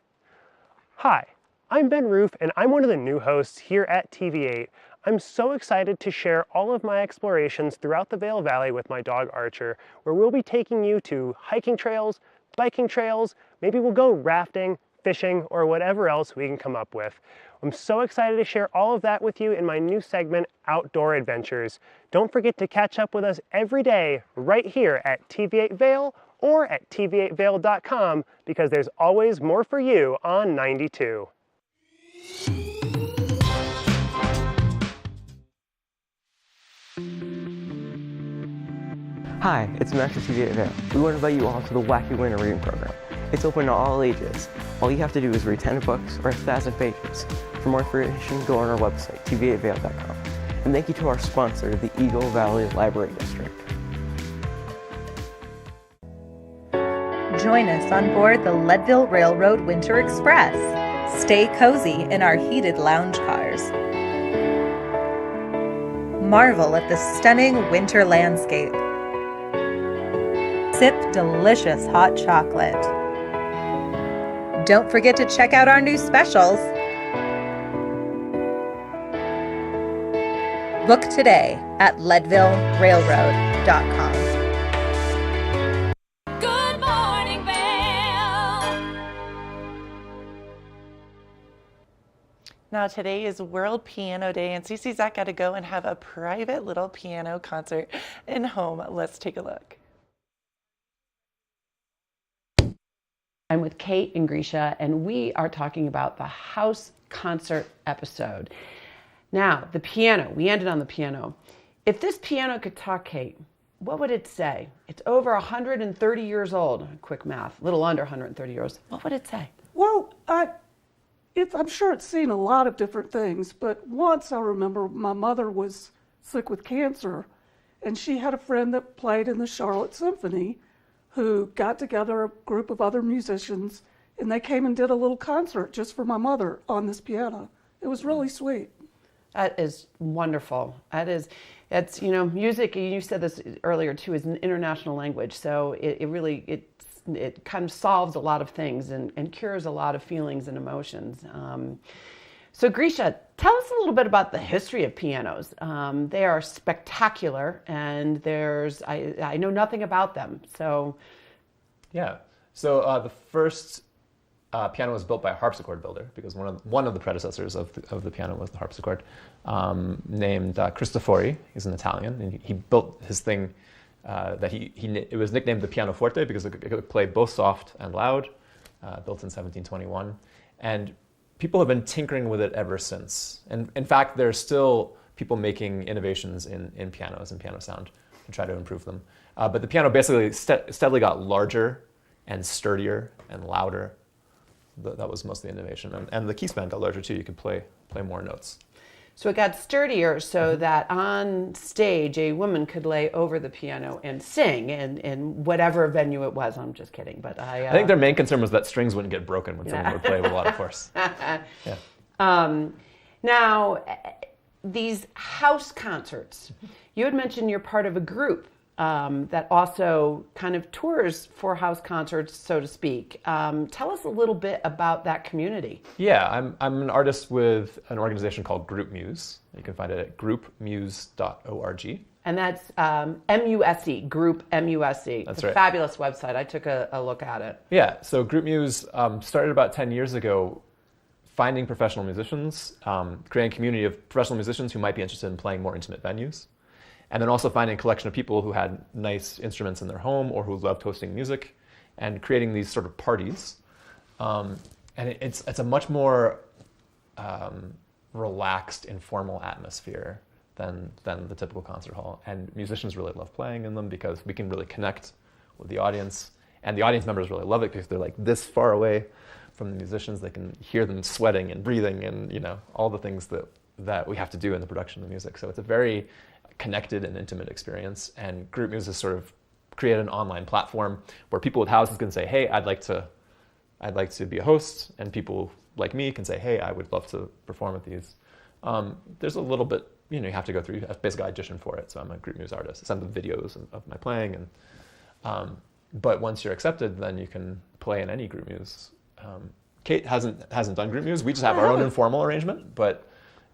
Hi, I'm Ben Roof, and I'm one of the new hosts here at TV8. I'm so excited to share all of my explorations throughout the Vail Valley with my dog Archer, where we'll be taking you to hiking trails, biking trails, maybe we'll go rafting, fishing, or whatever else we can come up with. I'm so excited to share all of that with you in my new segment, Outdoor Adventures. Don't forget to catch up with us every day right here at TV8 Vail or at tv8vail.com because there's always more for you on 92. Hi, it's Max at TV8 Vail. We want to invite you all to the Wacky Winter Reading Program. It's open to all ages. All you have to do is read 10 books or 1,000 pages. For more information, go on our website, tv8vail.com. And thank you to our sponsor, the Eagle Valley Library District. Join us on board the Leadville Railroad Winter Express. Stay cozy in our heated lounge cars. Marvel at the stunning winter landscape. Sip delicious hot chocolate. Don't forget to check out our new specials. Book today at leadvillerailroad.com. Good morning, Vail. Now today is World Piano Day, and Cece Zach got to go and have a private little piano concert in home. Let's take a look. I'm with Kate and Grisha, and we are talking about the house concert episode. Now, the piano, we ended on the piano. If this piano could talk, Kate, what would it say? It's over 130 years old. Quick math, a little under 130 years. What would it say? Well, I'm sure it's seen a lot of different things, but once I remember my mother was sick with cancer, and she had a friend that played in the Charlotte Symphony who got together a group of other musicians, and they came and did a little concert just for my mother on this piano. It was really sweet. That is wonderful. It's music, you said this earlier too, is an international language, so it kind of solves a lot of things and cures a lot of feelings and emotions. So Grisha, tell us a little bit about the history of pianos. They are spectacular, and I know nothing about them. So, yeah. So the first piano was built by a harpsichord builder, because one of the predecessors of the piano was the harpsichord, named Cristofori. He's an Italian, and he built his thing that it was nicknamed the pianoforte because it could play both soft and loud. Built in 1721, and people have been tinkering with it ever since. And in fact, there's still people making innovations in pianos and piano sound to try to improve them. But the piano basically steadily got larger and sturdier and louder. That was most of the innovation. And the key span got larger too. You could play more notes. So it got sturdier so that on stage a woman could lay over the piano and sing in whatever venue it was. I'm just kidding, but I think their main concern was that strings wouldn't get broken when someone would play with a lot of force. Yeah. Now, these house concerts, you had mentioned you're part of a group that also kind of tours for house concerts, so to speak. Tell us a little bit about that community. Yeah, I'm an artist with an organization called Group Muse. You can find it at groupmuse.org. And that's M-U-S-E, Group M-U-S-E. That's it's right. a fabulous website. I took a look at it. Yeah, so Group Muse started about 10 years ago, finding professional musicians, creating a community of professional musicians who might be interested in playing more intimate venues. And then also finding a collection of people who had nice instruments in their home or who loved hosting music, and creating these sort of parties. And it's a much more relaxed, informal atmosphere than the typical concert hall. And musicians really love playing in them because we can really connect with the audience. And the audience members really love it because they're like this far away from the musicians. They can hear them sweating and breathing and, you know, all the things that we have to do in the production of music. So it's a very connected and intimate experience. And Group Muse has sort of created an online platform where people with houses can say, hey, I'd like to be a host, and people like me can say, hey, I would love to perform at these. There's a little bit, you know, you have to go through, you have to basically audition for it. So I'm a Group Muse artist. I send them videos of my playing, and but once you're accepted, then you can play in any Group Muse. Kate hasn't done Group Muse. We just have our own informal arrangement, but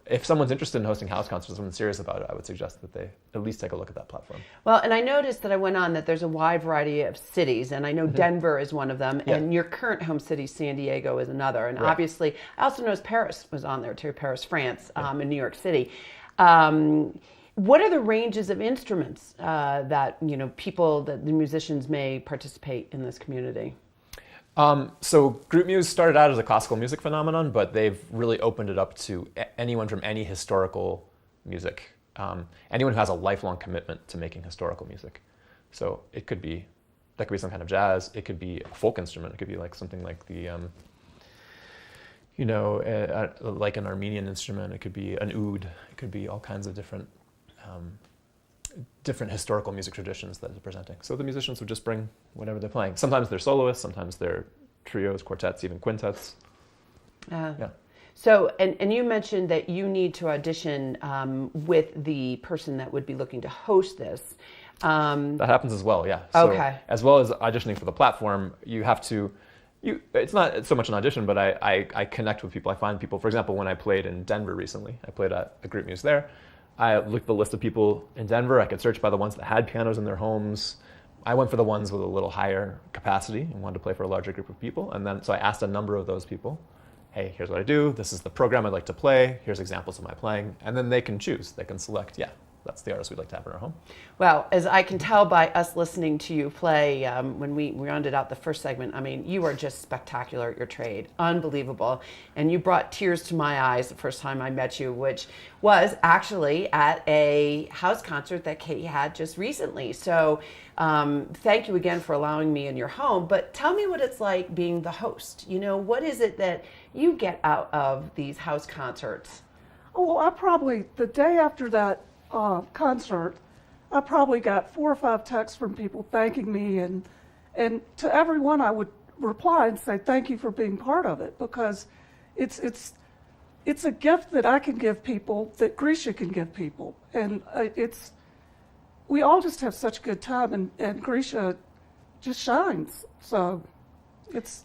if someone's interested in hosting house concerts, someone's serious about it, I would suggest that they at least take a look at that platform. Well, and I noticed that I went on that there's a wide variety of cities, and I know Denver is one of them, and your current home city, San Diego, is another. And obviously, I also noticed Paris was on there too, Paris, France, and New York City. What are the ranges of instruments that, you know, the musicians may participate in this community? So Group Muse started out as a classical music phenomenon, but they've really opened it up to anyone from any historical music, anyone who has a lifelong commitment to making historical music. So that could be some kind of jazz, it could be a folk instrument, it could be like something like the, like an Armenian instrument, it could be an oud, it could be all kinds of different historical music traditions that they're presenting. So the musicians would just bring whatever they're playing. Sometimes they're soloists, sometimes they're trios, quartets, even quintets. So, and you mentioned that you need to audition with the person that would be looking to host this. That happens as well, yeah. So okay. As well as auditioning for the platform, you have to, it's not so much an audition, but I connect with people. I find people, for example, when I played in Denver recently, I played at a Group Muse there. I looked at the list of people in Denver. I could search by the ones that had pianos in their homes. I went for the ones with a little higher capacity and wanted to play for a larger group of people. And then, so I asked a number of those people, hey, here's what I do. This is the program I'd like to play. Here's examples of my playing. And then they can choose. They can select, that's the artist we'd like to have in our home. Well, as I can tell by us listening to you play, when we rounded out the first segment, I mean, you are just spectacular at your trade. Unbelievable. And you brought tears to my eyes the first time I met you, which was actually at a house concert that Kate had just recently. So thank you again for allowing me in your home. But tell me what it's like being the host. You know, what is it that you get out of these house concerts? Oh, well, the day after that concert, I probably got 4 or 5 texts from people thanking me, and to everyone I would reply and say thank you for being part of it, because it's a gift that I can give people, that Grisha can give people, and we all just have such a good time, and Grisha just shines. So it's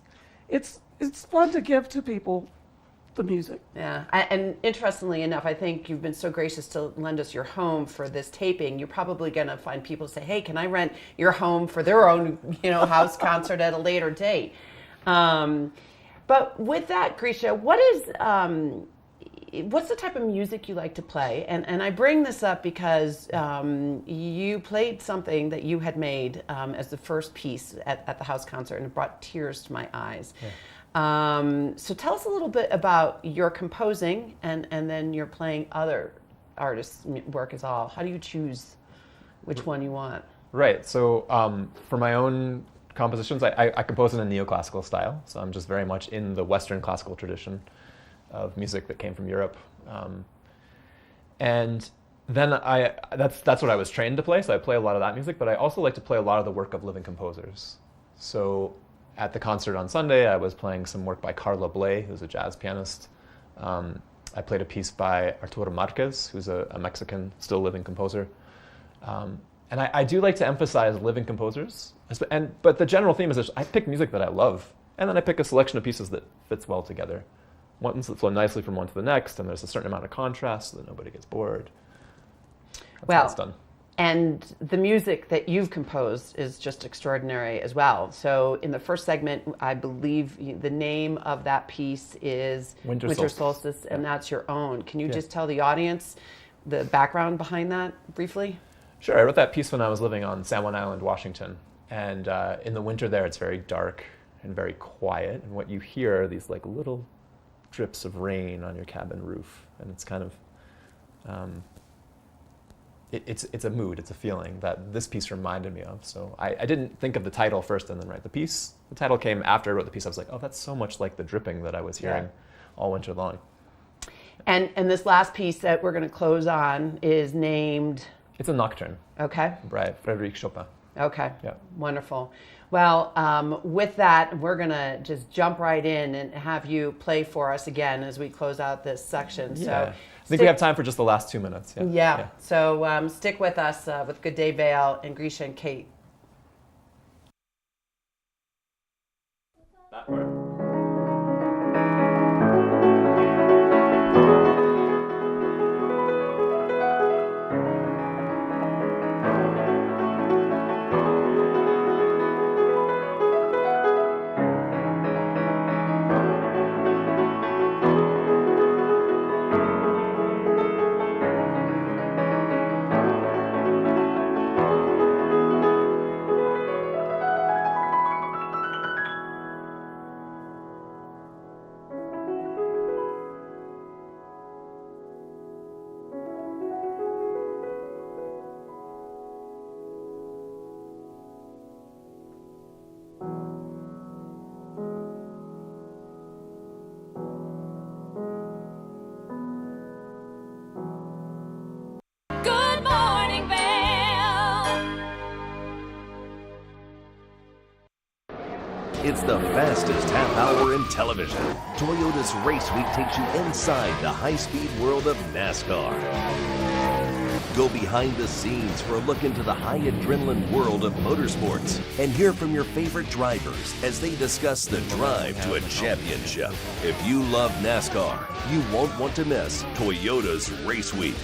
fun to give to people the music. Yeah, and interestingly enough, I think you've been so gracious to lend us your home for this taping. You're probably going to find people say, hey, can I rent your home for their own, house concert at a later date? But with that, Grisha, what's the type of music you like to play? And I bring this up because you played something that you had made as the first piece at the house concert, and it brought tears to my eyes. Yeah. So tell us a little bit about your composing and then your playing other artists' work as well. How do you choose which one you want? Right. So for my own compositions, I compose in a neoclassical style. So I'm just very much in the Western classical tradition of music that came from Europe. And then that's what I was trained to play. So I play a lot of that music, but I also like to play a lot of the work of living composers. So at the concert on Sunday, I was playing some work by Carla Bley, who's a jazz pianist. I played a piece by Arturo Marquez, who's a Mexican, still living composer. And I do like to emphasize living composers. But the general theme is I pick music that I love, and then I pick a selection of pieces that fits well together. Ones that flow nicely from one to the next, and there's a certain amount of contrast so that nobody gets bored. That's how it's done. And the music that you've composed is just extraordinary as well. So in the first segment, I believe the name of that piece is Winter Solstice, and that's your own. Can you just tell the audience the background behind that briefly? Sure. I wrote that piece when I was living on San Juan Island, Washington. And in the winter there, it's very dark and very quiet. And what you hear are these like little drips of rain on your cabin roof, and it's kind of it's a mood, it's a feeling that this piece reminded me of. So I didn't think of the title first and then write the piece. The title came after I wrote the piece. I was like, oh, that's so much like the dripping that I was hearing all winter long. And this last piece that we're going to close on is named... It's a nocturne. Okay. By Frédéric Chopin. Okay. Yeah. Wonderful. Well, with that, we're going to just jump right in and have you play for us again as we close out this section. Yeah. So I think we have time for just the last 2 minutes. Yeah. So stick with us with Good Day Vail and Grisha and Kate. That part. Good morning, Vail. It's the fastest half hour in television. Toyota's Race Week takes you inside the high-speed world of NASCAR. Go behind the scenes for a look into the high adrenaline world of motorsports and hear from your favorite drivers as they discuss the drive to a championship. If you love NASCAR, you won't want to miss Toyota's Race Week.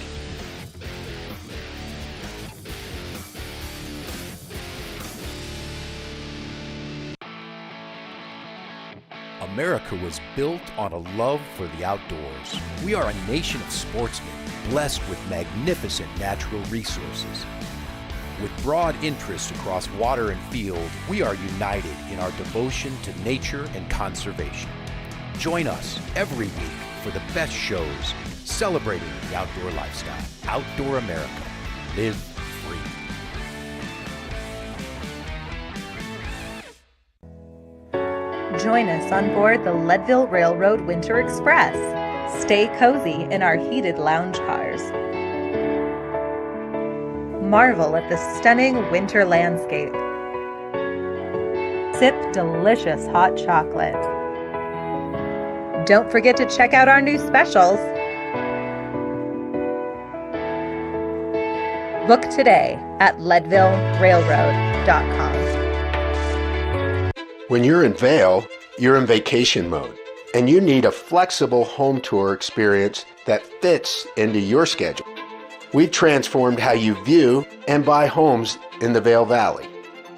America was built on a love for the outdoors. We are a nation of sportsmen, blessed with magnificent natural resources. With broad interests across water and field, we are united in our devotion to nature and conservation. Join us every week for the best shows celebrating the outdoor lifestyle. Outdoor America. Live free. Join us on board the Leadville Railroad Winter Express. Stay cozy in our heated lounge cars. Marvel at the stunning winter landscape. Sip delicious hot chocolate. Don't forget to check out our new specials. Book today at leadvillerailroad.com. When you're in Vail, you're in vacation mode, and you need a flexible home tour experience that fits into your schedule. We've transformed how you view and buy homes in the Vail Valley.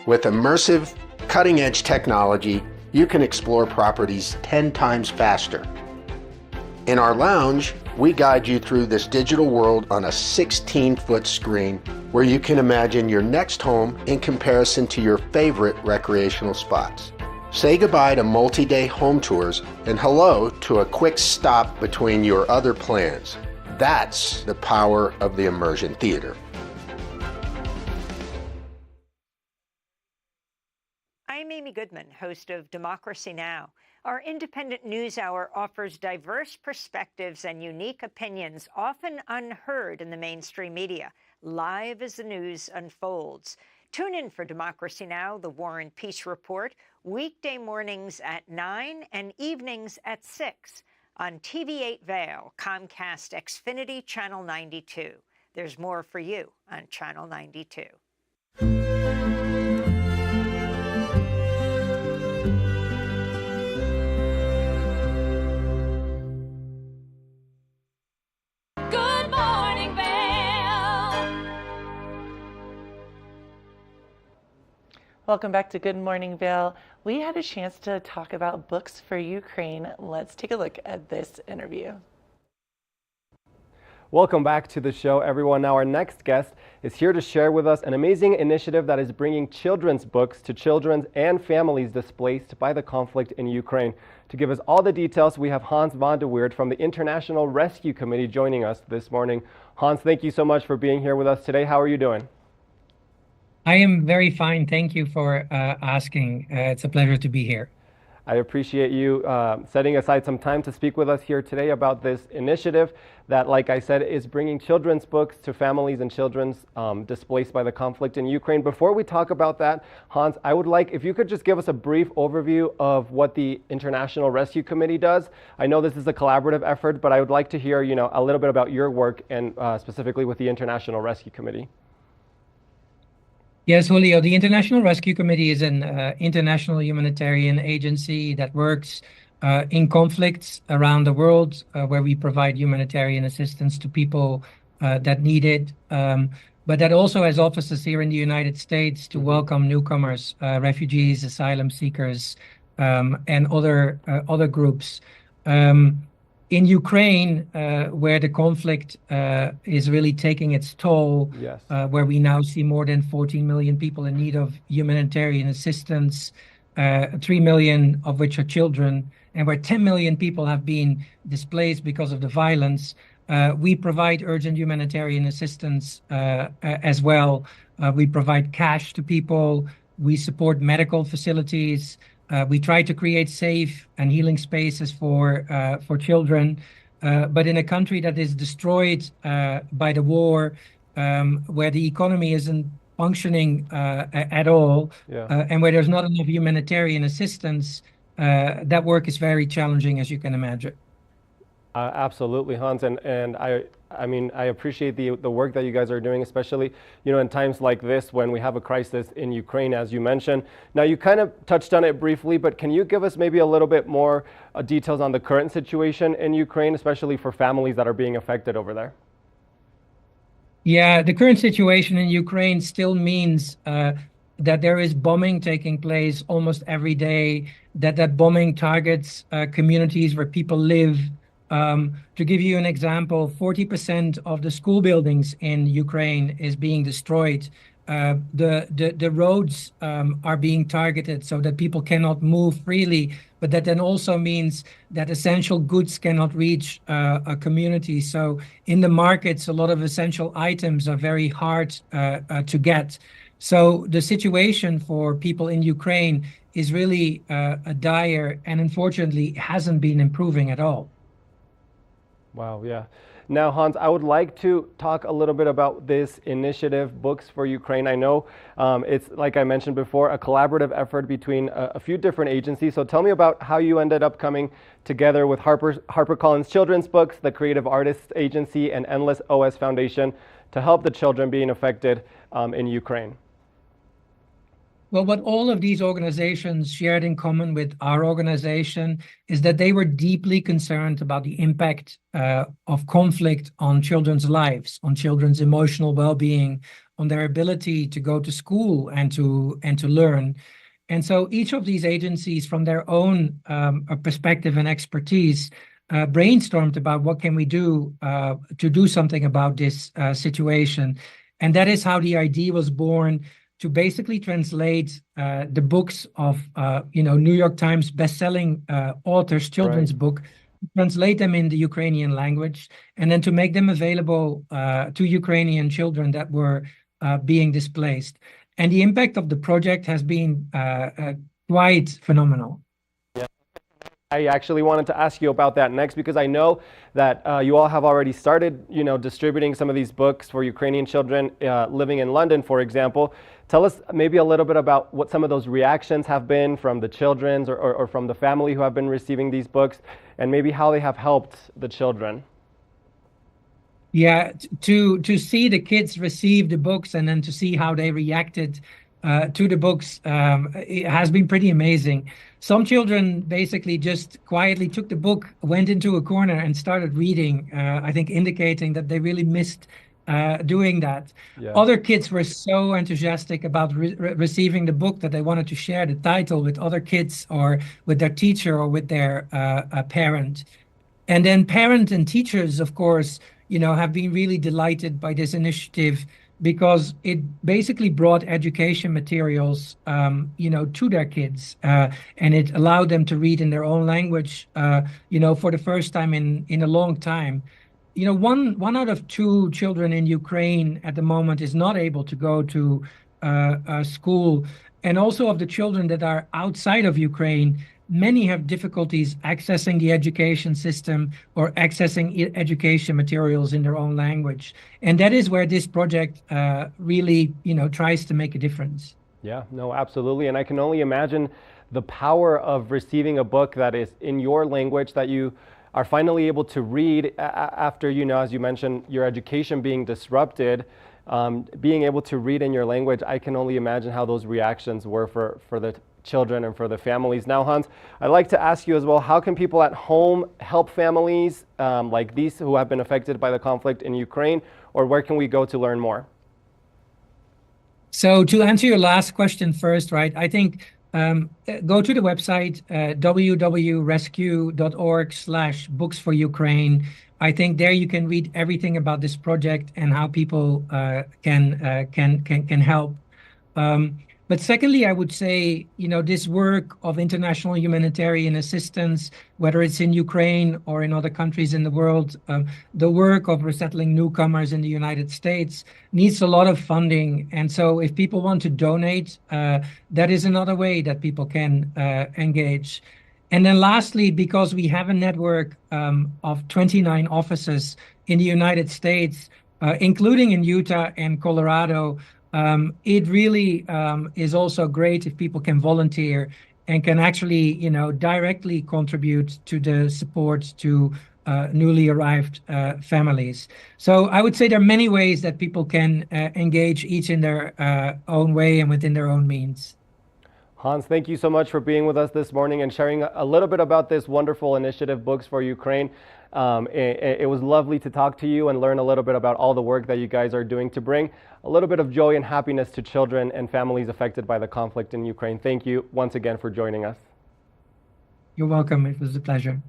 With immersive, cutting-edge technology, you can explore properties 10 times faster. In our lounge, we guide you through this digital world on a 16-foot screen where you can imagine your next home in comparison to your favorite recreational spots. Say goodbye to multi-day home tours and hello to a quick stop between your other plans. That's the power of the immersion theater. I'm Amy Goodman, host of Democracy Now! Our independent news hour offers diverse perspectives and unique opinions, often unheard in the mainstream media, live as the news unfolds. Tune in for Democracy Now!, the War and Peace Report, weekday mornings at 9 and evenings at 6 on TV8 Vail, Comcast Xfinity Channel 92. There's more for you on Channel 92. Good morning, Vail. Welcome back to Good Morning Vail. We had a chance to talk about books for Ukraine. Let's take a look at this interview. Welcome back to the show, everyone. Now, our next guest is here to share with us an amazing initiative that is bringing children's books to children and families displaced by the conflict in Ukraine. To give us all the details, we have Hans van de Weert from the International Rescue Committee joining us this morning. Hans, thank you so much for being here with us today. How are you doing? I am very fine. Thank you for asking. It's a pleasure to be here. I appreciate you setting aside some time to speak with us here today about this initiative that, like I said, is bringing children's books to families and children displaced by the conflict in Ukraine. Before we talk about that, Hans, I would like if you could just give us a brief overview of what the International Rescue Committee does. I know this is a collaborative effort, but I would like to hear, a little bit about your work and specifically with the International Rescue Committee. Yes, Julio, the International Rescue Committee is an international humanitarian agency that works in conflicts around the world where we provide humanitarian assistance to people that need it, but that also has offices here in the United States to welcome newcomers, refugees, asylum seekers, and other groups. In Ukraine, where the conflict is really taking its toll, yes. Where we now see more than 14 million people in need of humanitarian assistance, 3 million of which are children, and where 10 million people have been displaced because of the violence, we provide urgent humanitarian assistance as well. We provide cash to people. We support medical facilities. We try to create safe and healing spaces for children, but in a country that is destroyed by the war, where the economy isn't functioning at all, and where there's not enough humanitarian assistance, that work is very challenging, as you can imagine. Absolutely, Hans, and I appreciate the work that you guys are doing, especially in times like this when we have a crisis in Ukraine, as you mentioned. Now, you kind of touched on it briefly, but can you give us maybe a little bit more details on the current situation in Ukraine, especially for families that are being affected over there? Yeah, the current situation in Ukraine still means that there is bombing taking place almost every day, that bombing targets communities where people live. To give you an example, 40% of the school buildings in Ukraine is being destroyed. The roads are being targeted so that people cannot move freely, but that then also means that essential goods cannot reach a community. So in the markets, a lot of essential items are very hard to get. So the situation for people in Ukraine is really dire, and unfortunately hasn't been improving at all. Wow, yeah. Now, Hans, I would like to talk a little bit about this initiative, Books for Ukraine. I know it's, like I mentioned before, a collaborative effort between a few different agencies. So tell me about how you ended up coming together with HarperCollins Children's Books, the Creative Artists Agency, and Endless OS Foundation to help the children being affected in Ukraine. Well, what all of these organizations shared in common with our organization is that they were deeply concerned about the impact of conflict on children's lives, on children's emotional well-being, on their ability to go to school and to learn. And so each of these agencies, from their own perspective and expertise, brainstormed about what can we do to do something about this situation. And that is how the idea was born, to basically translate the books of New York Times bestselling authors' children's book, translate them in the Ukrainian language, and then to make them available to Ukrainian children that were being displaced. And the impact of the project has been quite phenomenal. I actually wanted to ask you about that next, because I know that you all have already started, distributing some of these books for Ukrainian children living in London, for example. Tell us maybe a little bit about what some of those reactions have been from the children or from the family who have been receiving these books, and maybe how they have helped the children. Yeah, to see the kids receive the books and then to see how they reacted to the books, it has been pretty amazing. Some children basically just quietly took the book, went into a corner and started reading, I think indicating that they really missed doing that. Yeah. Other kids were so enthusiastic about receiving the book that they wanted to share the title with other kids or with their teacher or with their parent. And then parents and teachers, of course, have been really delighted by this initiative because it basically brought education materials, to their kids, and it allowed them to read in their own language, for the first time in a long time. One out of two children in Ukraine at the moment is not able to go to school, and also of the children that are outside of Ukraine, many have difficulties accessing the education system or accessing education materials in their own language. And that is where this project really, tries to make a difference. Yeah, no, absolutely. And I can only imagine the power of receiving a book that is in your language that you are finally able to read after, as you mentioned, your education being disrupted. Being able to read in your language, I can only imagine how those reactions were for the children and for the families. Now, Hans, I'd like to ask you as well, how can people at home help families like these who have been affected by the conflict in Ukraine, or where can we go to learn more? So to answer your last question first, right, I think go to the website www.rescue.org/books for Ukraine. I think there you can read everything about this project and how people can help. But secondly, I would say, this work of international humanitarian assistance, whether it's in Ukraine or in other countries in the world, the work of resettling newcomers in the United States needs a lot of funding. And so if people want to donate, that is another way that people can engage. And then lastly, because we have a network of 29 offices in the United States, including in Utah and Colorado, it really is also great if people can volunteer and can actually, directly contribute to the support to newly arrived families. So I would say there are many ways that people can engage, each in their own way and within their own means. Hans, thank you so much for being with us this morning and sharing a little bit about this wonderful initiative, Books for Ukraine. It was lovely to talk to you and learn a little bit about all the work that you guys are doing to bring a little bit of joy and happiness to children and families affected by the conflict in Ukraine. Thank you once again for joining us. You're welcome. It was a pleasure.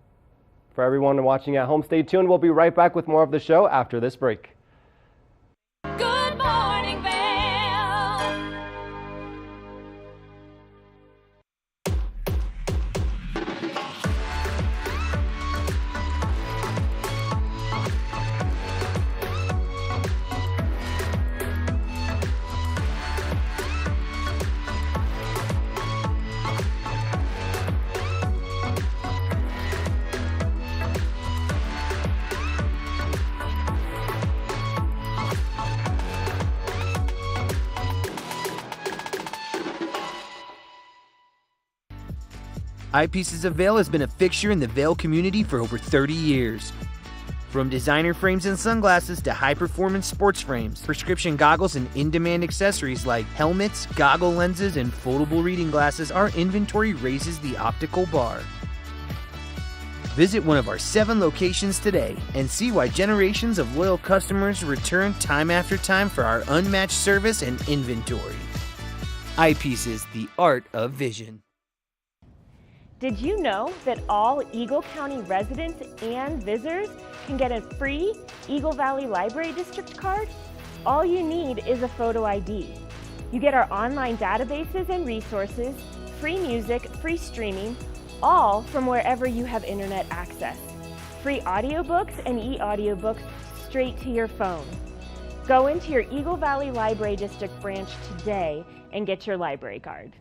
For everyone watching at home, stay tuned. We'll be right back with more of the show after this break. Good morning, Vail. Eyepieces of Vail has been a fixture in the Vail community for over 30 years. From designer frames and sunglasses to high-performance sports frames, prescription goggles, and in-demand accessories like helmets, goggle lenses, and foldable reading glasses, our inventory raises the optical bar. Visit one of our 7 locations today and see why generations of loyal customers return time after time for our unmatched service and inventory. Eyepieces, the art of vision. Did you know that all Eagle County residents and visitors can get a free Eagle Valley Library District card? All you need is a photo ID. You get our online databases and resources, free music, free streaming, all from wherever you have internet access. Free audiobooks and e-audiobooks straight to your phone. Go into your Eagle Valley Library District branch today and get your library card.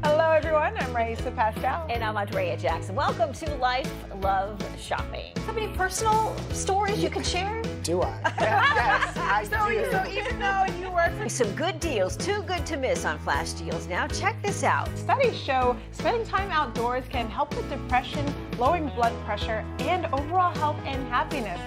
Hello everyone, I'm Raisa Pascal. And I'm Andrea Jackson. Welcome to Life, Love, Shopping. How many personal stories you can share? Do I? Yes, I do. So even though you work for some good deals, too good to miss on flash deals now, check this out. Studies show spending time outdoors can help with depression, lowering blood pressure, and overall health and happiness.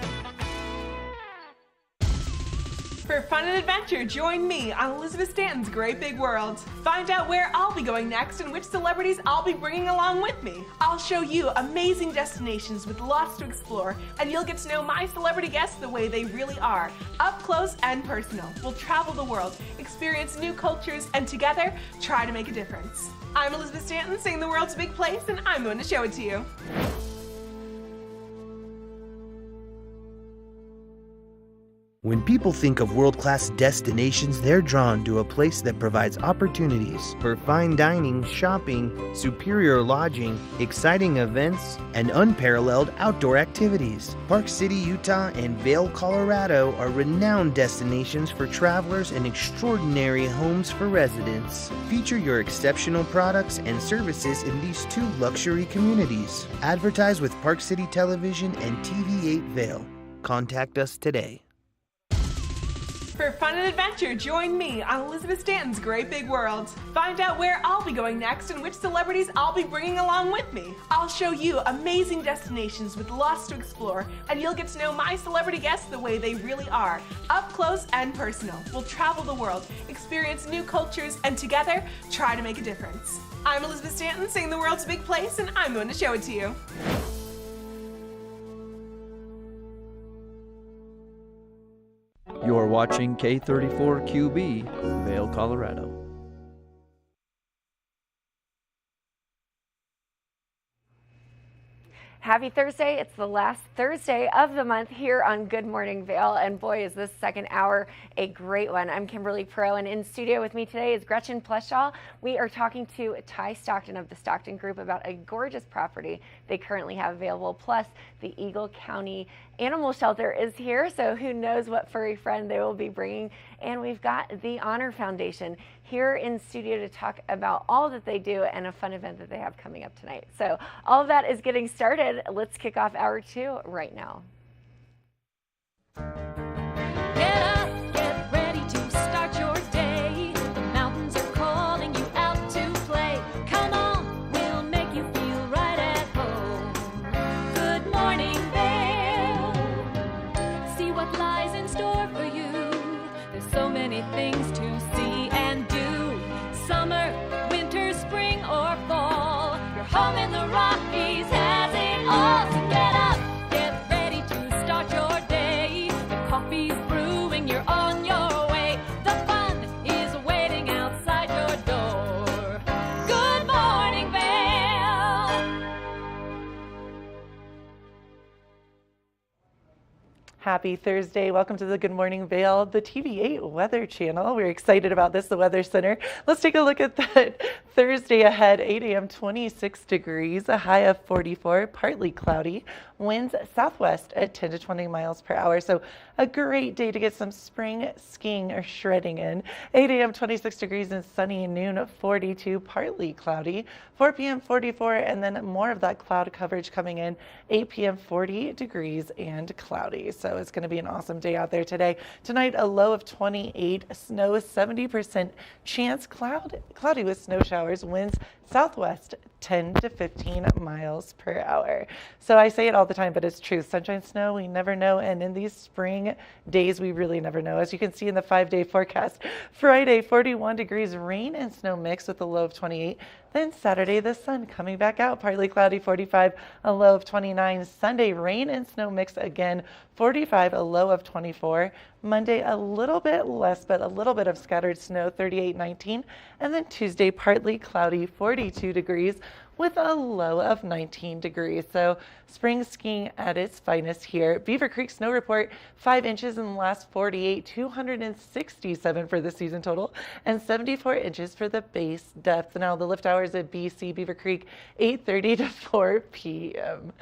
For fun and adventure, join me on Elizabeth Stanton's Great Big World. Find out where I'll be going next and which celebrities I'll be bringing along with me. I'll show you amazing destinations with lots to explore, and you'll get to know my celebrity guests the way they really are, up close and personal. We'll travel the world, experience new cultures, and together, try to make a difference. I'm Elizabeth Stanton, saying the world's a big place, and I'm going to show it to you. When people think of world-class destinations, they're drawn to a place that provides opportunities for fine dining, shopping, superior lodging, exciting events, and unparalleled outdoor activities. Park City, Utah, and Vail, Colorado are renowned destinations for travelers and extraordinary homes for residents. Feature your exceptional products and services in these two luxury communities. Advertise with Park City Television and TV8 Vail. Contact us today. For fun and adventure, join me on Elizabeth Stanton's Great Big World. Find out where I'll be going next and which celebrities I'll be bringing along with me. I'll show you amazing destinations with lots to explore, and you'll get to know my celebrity guests the way they really are, up close and personal. We'll travel the world, experience new cultures, and together, try to make a difference. I'm Elizabeth Stanton, saying the world's a big place, and I'm going to show it to you. You're watching K34QB, Vail, Colorado. Happy Thursday. It's the last Thursday of the month here on Good Morning Vail, and boy, is this second hour a great one. I'm Kimberly Pro, and in studio with me today is Gretchen Pleshaw. We are talking to Ty Stockton of the Stockton Group about a gorgeous property they currently have available, plus the Eagle County Animal Shelter is here, so who knows what furry friend they will be bringing. And we've got the Honor Foundation here in studio to talk about all that they do and a fun event that they have coming up tonight. So all of that is getting started. Let's kick off hour 2 right now. Get up, get ready to start your day. The mountains are calling you out to play. Come on, we'll make you feel right at home. Good morning, Vail. See what lies in store for you. There's so many things to see and do. Summer, winter, spring, or fall. Your home in the Rockies has it all. So get up, get ready to start your day. The coffee's brewing, you're on your way. The fun is waiting outside your door. Good morning, Vail. Happy Thursday. Welcome to the Good Morning Vail, the TV8 Weather Channel. We're excited about this, the Weather Center. Let's take a look at that Thursday ahead. 8 a.m., 26 degrees, a high of 44, partly cloudy. Winds southwest at 10 to 20 miles per hour. So a great day to get some spring skiing or shredding in. 8 a.m., 26 degrees and sunny. Noon, 42, partly cloudy. 4 p.m., 44, and then more of that cloud coverage coming in. 8 p.m., 40 degrees and cloudy. So it's going to be an awesome day out there today. Tonight, a low of 28, snow 70% chance, cloudy with snow showers, winds southwest 10 to 15 miles per hour. So I say it all the time, but it's true. Sunshine, snow, we never know. And in these spring days, we really never know. As you can see in the 5-day forecast, Friday, 41 degrees, rain and snow mix with a low of 28. Then Saturday, the sun coming back out, partly cloudy, 45, a low of 29. Sunday, rain and snow mix again, 45, a low of 24. Monday, a little bit less, but a little bit of scattered snow, 38, 19. And then Tuesday, partly cloudy, 42 degrees with a low of 19 degrees. So spring skiing at its finest here. Beaver Creek snow report, 5 inches in the last 48, 267 for the season total, and 74 inches for the base depth. Now the lift hours at BC Beaver Creek, 8:30 to 4 p.m.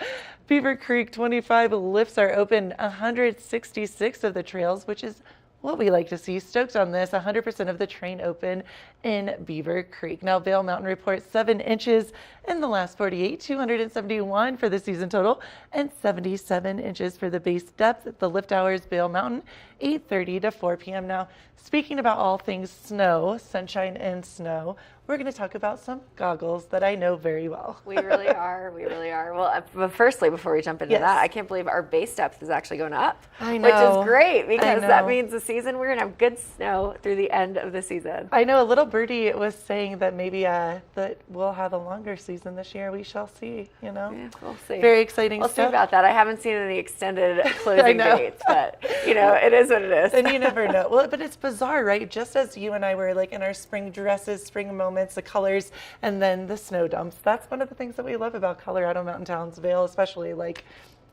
Beaver Creek 25 lifts are open, 166 of the trails, which is what we like to see. Stoked on this, 100% of the train open in Beaver Creek. Now Vail Mountain reports 7 inches in the last 48, 271 for the season total, and 77 inches for the base depth. The lift hours, Vail Mountain, 8:30 to 4 p.m. Now, speaking about all things snow, sunshine and snow, we're going to talk about some goggles that I know very well. We really are. We really are. Well, but firstly, before we jump into that, I can't believe our base depth is actually going up. I know. Which is great because that means the season, we're going to have good snow through the end of the season. I know a little birdie was saying that maybe that we'll have a longer season this year. We shall see, you know. Yeah, we'll see. Very exciting We'll stuff. see about that. I haven't seen any extended closing dates, but, you know, it is what it is. And you never know. Well, but it's bizarre, right? Just as you and I were like in our spring dresses, spring moments, the colors, and then the snow dumps. That's one of the things that we love about Colorado Mountain Towns, Vail especially. Like,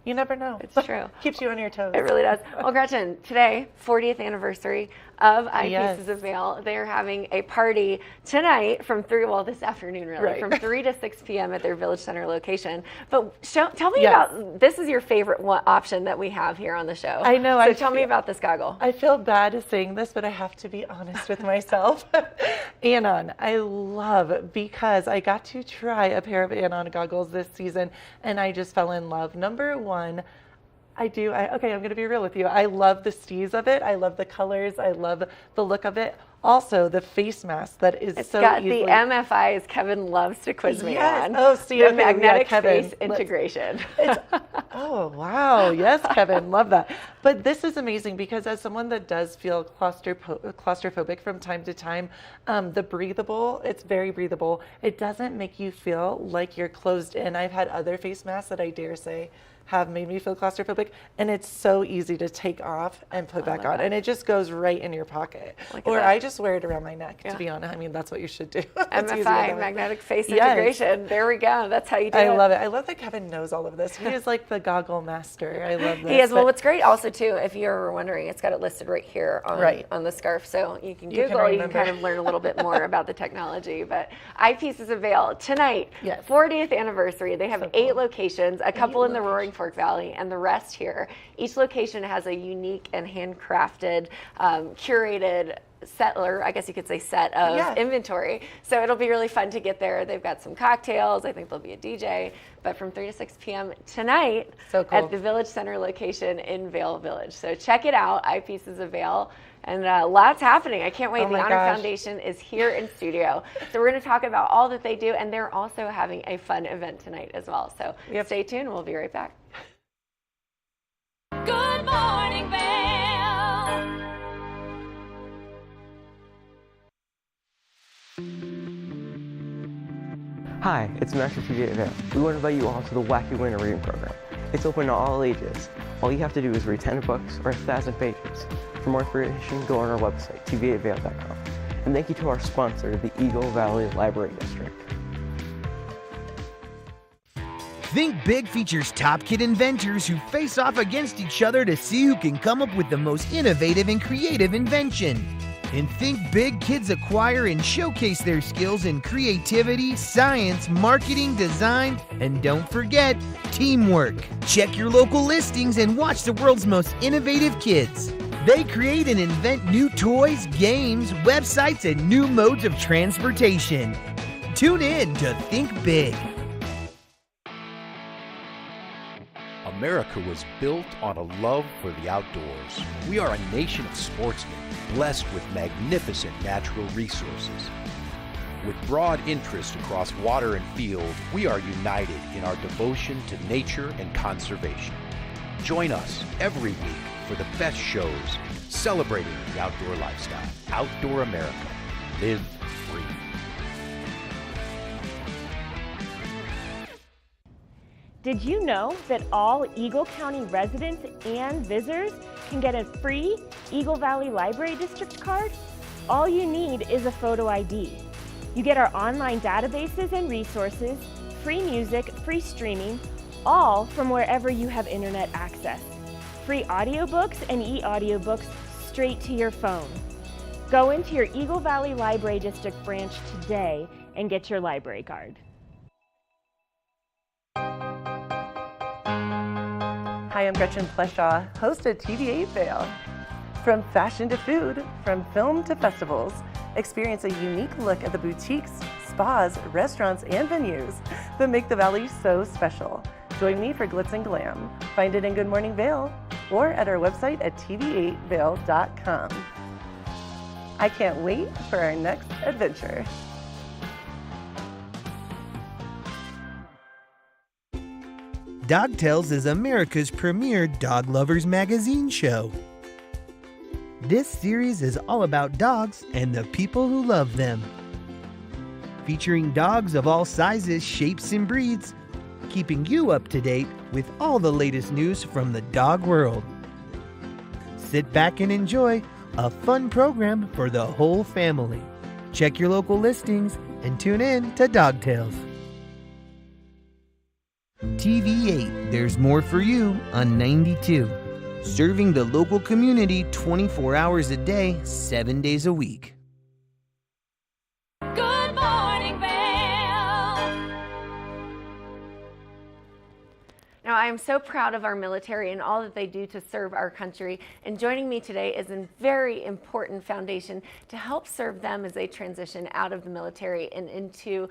you never know. It's true. Keeps you on your toes. It really does. Well, Gretchen, today, 40th anniversary of Eyepieces of Vail. They are having a party tonight from this afternoon really, from 3 to 6 p.m. at their Village Center location. But tell me about, this is your favorite option that we have here on the show. I know. So tell me about this goggle. I feel bad saying this, but I have to be honest with myself. Anon, I love, because I got to try a pair of Anon goggles this season, and I just fell in love. Number one, I'm going to be real with you. I love the steez of it. I love the colors. I love the look of it. Also, the face mask that is It's so got easily... the MFIs Kevin loves to quiz me on. Oh, see, the okay, magnetic Kevin, face integration. Oh, wow. Yes, Kevin. Love that. But this is amazing because as someone that does feel claustrophobic from time to time, it's very breathable. It doesn't make you feel like you're closed in. I've had other face masks that I dare say have made me feel claustrophobic, and it's so easy to take off and put back on, and it just goes right in your pocket. Or I just wear it around my neck, to be honest. I mean, that's what you should do. MFI, magnetic face integration. There we go. That's how you do it. I love it. I love that Kevin knows all of this. He is like the goggle master. I love this. He is. Well, what's great also too, if you're wondering, it's got it listed right here on the scarf, so you can Google, you can kind of learn a little bit more about the technology. But Eyepieces of Vail tonight, 40th anniversary. They have 8 locations, a couple in the Roaring Fork Valley, and the rest here. Each location has a unique and handcrafted, curated set, or I guess you could say set of inventory. So it'll be really fun to get there. They've got some cocktails. I think there'll be a DJ. But from 3 to 6 p.m. tonight at the Village Center location in Vail Village. So check it out, Eyepieces of Vail. And lots happening. I can't wait. The Honor Foundation is here in studio. So we're going to talk about all that they do. And they're also having a fun event tonight as well. So stay tuned. We'll be right back. Good morning, Vail. Hi, it's Master TV at Vail. We want to invite you all to the Wacky Winter Reading Program. It's open to all ages. All you have to do is read 10 books or 1,000 pages. For more information, go on our website, tv8vail.com. And thank you to our sponsor, the Eagle Valley Library District. Think Big features top kid inventors who face off against each other to see who can come up with the most innovative and creative invention. In Think Big, kids acquire and showcase their skills in creativity, science, marketing, design, and don't forget, teamwork. Check your local listings and watch the world's most innovative kids. They create and invent new toys, games, websites, and new modes of transportation. Tune in to Think Big. America was built on a love for the outdoors. We are a nation of sportsmen, blessed with magnificent natural resources. With broad interest across water and field, we are united in our devotion to nature and conservation. Join us every week for the best shows celebrating the outdoor lifestyle. Outdoor America. Live free. Did you know that all Eagle County residents and visitors can get a free Eagle Valley Library District card? All you need is a photo ID. You get our online databases and resources, free music, free streaming, all from wherever you have internet access. Free audiobooks and e-audiobooks straight to your phone. Go into your Eagle Valley Library District branch today and get your library card. Hi, I'm Gretchen Pleshaw, host of TV8 Vail. From fashion to food, from film to festivals, experience a unique look at the boutiques, spas, restaurants, and venues that make the Valley so special. Join me for Glitz and Glam. Find it in Good Morning Vail or at our website at tv8vail.com. I can't wait for our next adventure. Dog Tales is America's premier dog lovers magazine show. This series is all about dogs and the people who love them. Featuring dogs of all sizes, shapes, and breeds, keeping you up to date with all the latest news from the dog world. Sit back and enjoy a fun program for the whole family. Check your local listings and tune in to Dog Tales. TV8, there's more for you on 92. Serving the local community 24 hours a day, 7 days a week. Good morning, Vail. Now, I am so proud of our military and all that they do to serve our country. And joining me today is a very important foundation to help serve them as they transition out of the military and into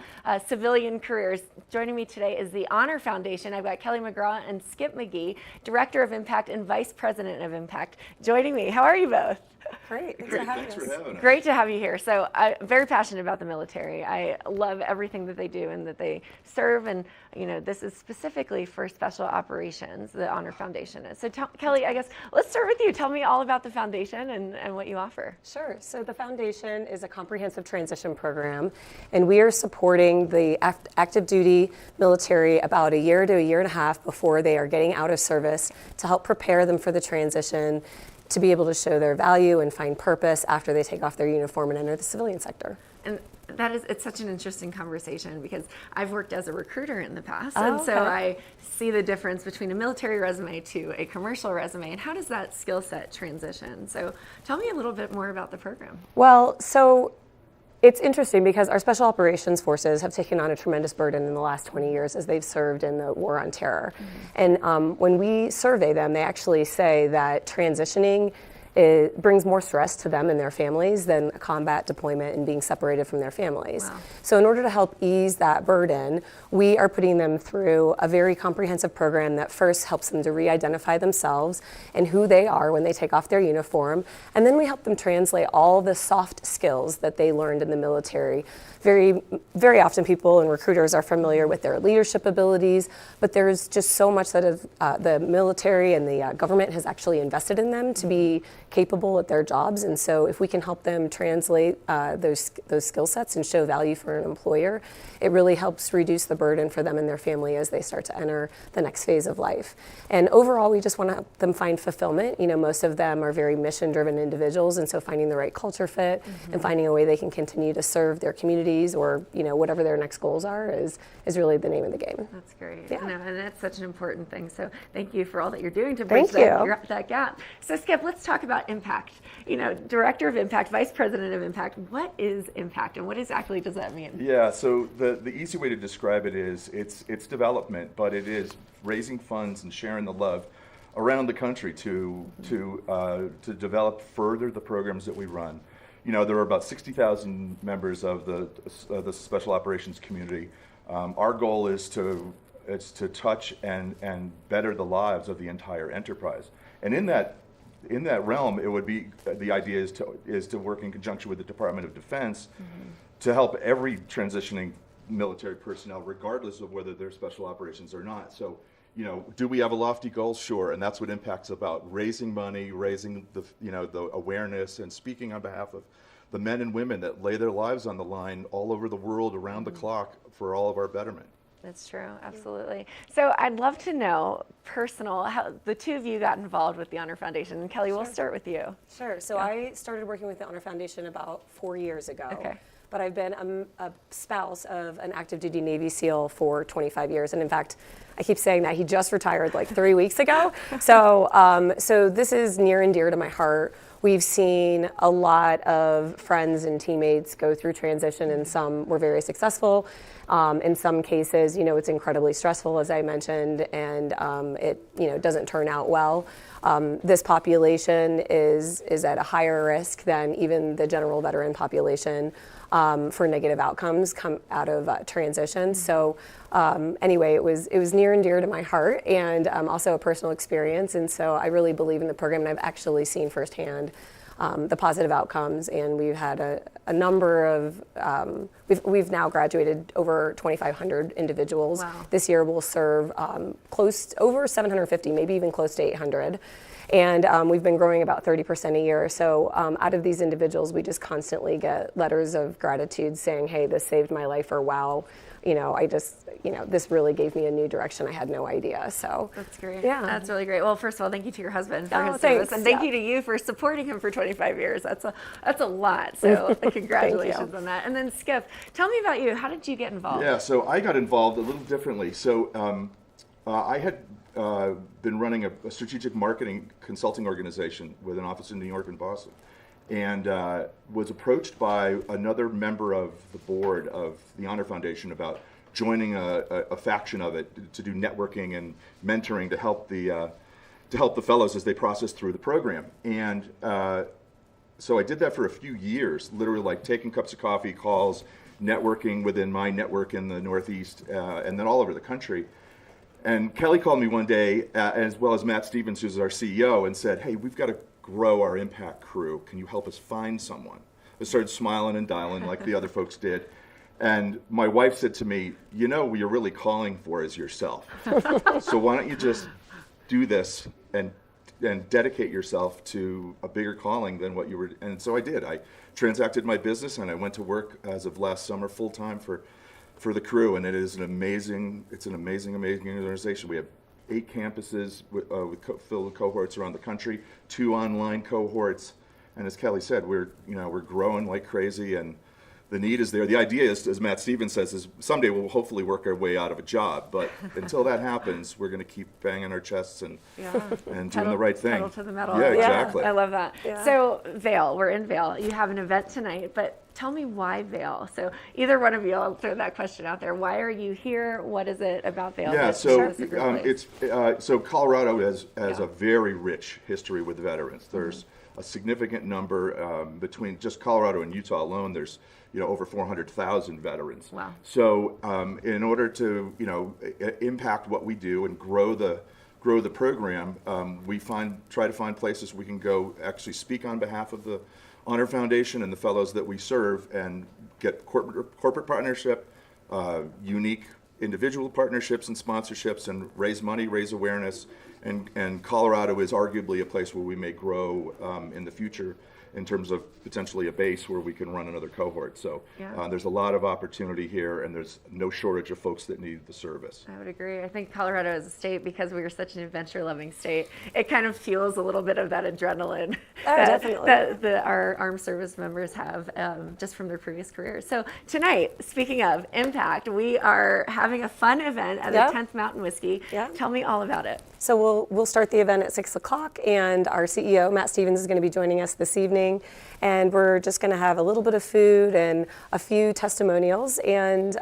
civilian careers. Joining me today is the Honor Foundation. I've got Kelly McGraw and Skip McGee, Director of Impact and Vice President of Impact, joining me. How are you both? Great. Thanks for having us. Great to have you here. So I'm very passionate about the military. I love everything that they do and that they serve. And, you know, this is specifically for special operations, the Honor Foundation is. So Kelly, I guess let's start with you. Tell me all about the foundation and what you offer. Sure. So the foundation is a comprehensive transition program, and we are supporting the active duty military about a year to a year and a half before they are getting out of service to help prepare them for the transition, to be able to show their value and find purpose after they take off their uniform and enter the civilian sector. And it's such an interesting conversation because I've worked as a recruiter in the past. Oh, and so okay. I see the difference between a military resume to a commercial resume, and how does that skill set transition? So tell me a little bit more about the program. Well, so it's interesting because our special operations forces have taken on a tremendous burden in the last 20 years as they've served in the war on terror. Mm-hmm. And when we survey them, they actually say that transitioning brings more stress to them and their families than a combat deployment and being separated from their families. Wow. So in order to help ease that burden, we are putting them through a very comprehensive program that first helps them to re-identify themselves and who they are when they take off their uniform. And then we help them translate all the soft skills that they learned in the military. Very, very often people and recruiters are familiar with their leadership abilities, but there's just so much that the military and the government has actually invested in them to be capable at their jobs. And so if we can help them translate those skill sets and show value for an employer, it really helps reduce the burden for them and their family as they start to enter the next phase of life. And overall, we just want to help them find fulfillment. You know, most of them are very mission-driven individuals, and so finding the right culture fit and finding a way they can continue to serve their communities or, you know, whatever their next goals are is really the name of the game. That's great. Yeah. No, and that's such an important thing. So thank you for all that you're doing to bridge that gap. So Skip, let's talk about impact. You know, Director of Impact, Vice President of Impact. What is impact and what exactly does that mean? Yeah, so the easy way to describe it is it's development, but it is raising funds and sharing the love around the country to develop further the programs that we run. You know, there are about 60,000 members of the special operations community. Our goal is to touch and better the lives of the entire enterprise. And in that realm, it would be the idea is to work in conjunction with the Department of Defense to help every transitioning military personnel, regardless of whether they're special operations or not. So, you know, do we have a lofty goal? Sure, and that's what Impact's about: raising money, raising the awareness, and speaking on behalf of the men and women that lay their lives on the line all over the world, around the clock, for all of our betterment. That's true, absolutely. So I'd love to know how the two of you got involved with the Honor Foundation. And Kelly, we'll start with you. Sure. So I started working with the Honor Foundation about 4 years ago. Okay. But I've been a spouse of an active duty Navy SEAL for 25 years. And in fact, I keep saying that he just retired like 3 weeks ago. So this is near and dear to my heart. We've seen a lot of friends and teammates go through transition, and some were very successful. In some cases, you know, it's incredibly stressful, as I mentioned, and it, you know, doesn't turn out well. This population is at a higher risk than even the general veteran population for negative outcomes come out of transition. So anyway, it was near and dear to my heart, and also a personal experience. And so I really believe in the program, and I've actually seen firsthand the positive outcomes, and we've had a number of, we've now graduated over 2,500 individuals. Wow. This year we'll serve over 750, maybe even close to 800. And we've been growing about 30% a year. So out of these individuals, we just constantly get letters of gratitude saying, hey, this saved my life, or wow, this really gave me a new direction. I had no idea. So that's great. Yeah. That's really great. Well, first of all, thank you to your husband for his thanks. service. And thank you to you for supporting him for 25 years. That's a lot. So congratulations on that. And then Skip, tell me about you. How did you get involved? Yeah, so I got involved a little differently. So I had been running a strategic marketing consulting organization with an office in New York and Boston, and was approached by another member of the board of the Honor Foundation about joining a faction of it to do networking and mentoring to help the fellows as they process through the program. And so I did that for a few years, literally like taking cups of coffee, calls, networking within my network in the Northeast, and then all over the country. And Kelly called me one day, as well as Matt Stevens, who's our CEO, and said, hey, we've got to grow our impact crew. Can you help us find someone? I started smiling and dialing like the other folks did. And my wife said to me, what you're really calling for is yourself. So why don't you just do this and dedicate yourself to a bigger calling than what you were. And so I did. I transacted my business, and I went to work as of last summer full-time for the crew, and it's an amazing organization. We have 8 campuses filled with cohorts around the country, 2 online cohorts, and as Kelly said, we're growing like crazy, and the need is there. The idea is, as Matt Stevens says, is someday we'll hopefully work our way out of a job, but until that happens, we're going to keep banging our chests and doing the right thing. Pedal to the metal. Yeah, exactly. I love that. Yeah. So Vail, we're in Vail. You have an event tonight, but tell me why Vail. So either one of you, I'll throw that question out there. Why are you here? What is it about Vail? Yeah, that so makes it a great place? so Colorado has a very rich history with veterans. There's a significant number between just Colorado and Utah alone. There's over 400,000 veterans. Wow. So in order to impact what we do and grow the program, we try to find places we can go actually speak on behalf of the Honor Foundation and the fellows that we serve, and get corporate partnership, unique individual partnerships and sponsorships, and raise money, raise awareness. And Colorado is arguably a place where we may grow in the future in terms of potentially a base where we can run another cohort. So there's a lot of opportunity here, and there's no shortage of folks that need the service. I would agree. I think Colorado as a state, because we are such an adventure-loving state, it kind of fuels a little bit of that adrenaline that our armed service members have just from their previous careers. So tonight, speaking of impact, we are having a fun event at the 10th Mountain Whiskey. Tell me all about it. So we'll start the event at 6 o'clock, and our CEO, Matt Stevens, is going to be joining us this evening. And we're just going to have a little bit of food and a few testimonials. And,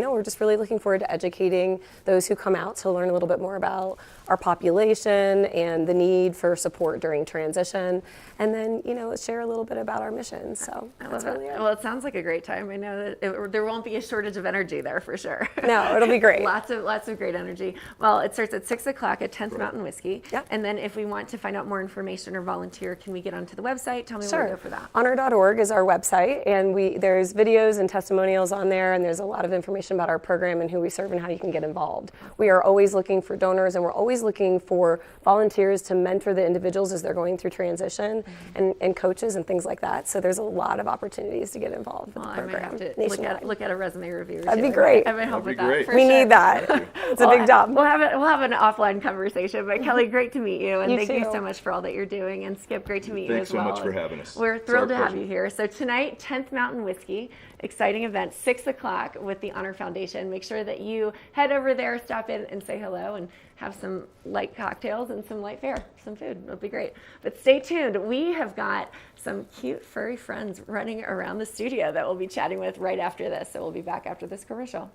we're just really looking forward to educating those who come out to learn a little bit more about our population and the need for support during transition. And then, share a little bit about our mission. So I love it. Well, it sounds like a great time. I know that there won't be a shortage of energy there for sure. No, it'll be great. Lots of great energy. Well, it starts at 6 o'clock at 10th Mountain Whiskey. Yep. And then if we want to find out more information or volunteer, can we get onto the website? Tell me where to go for that. Honor.org is our website, and there's videos and testimonials on there, and there's a lot of information about our program and who we serve and how you can get involved. We are always looking for donors, and we're always looking for volunteers to mentor the individuals as they're going through transition, and coaches and things like that. So there's a lot of opportunities to get involved with the program. I might have to look at a resume review. That'd be great. I might help with that. We need that. It's a big job. We'll have an offline conversation. But Kelly, great to meet you, and thank you too. so much for all that you're doing. And Skip, great to meet you Thanks as well. so much for having us. We're thrilled to have you here. So tonight, 10th Mountain Whiskey, exciting event, 6 o'clock with the Honor Foundation. Make sure that you head over there, stop in and say hello, and have some light cocktails and some light fare, some food. It'll be great. But stay tuned. We have got some cute furry friends running around the studio that we'll be chatting with right after this. So we'll be back after this commercial.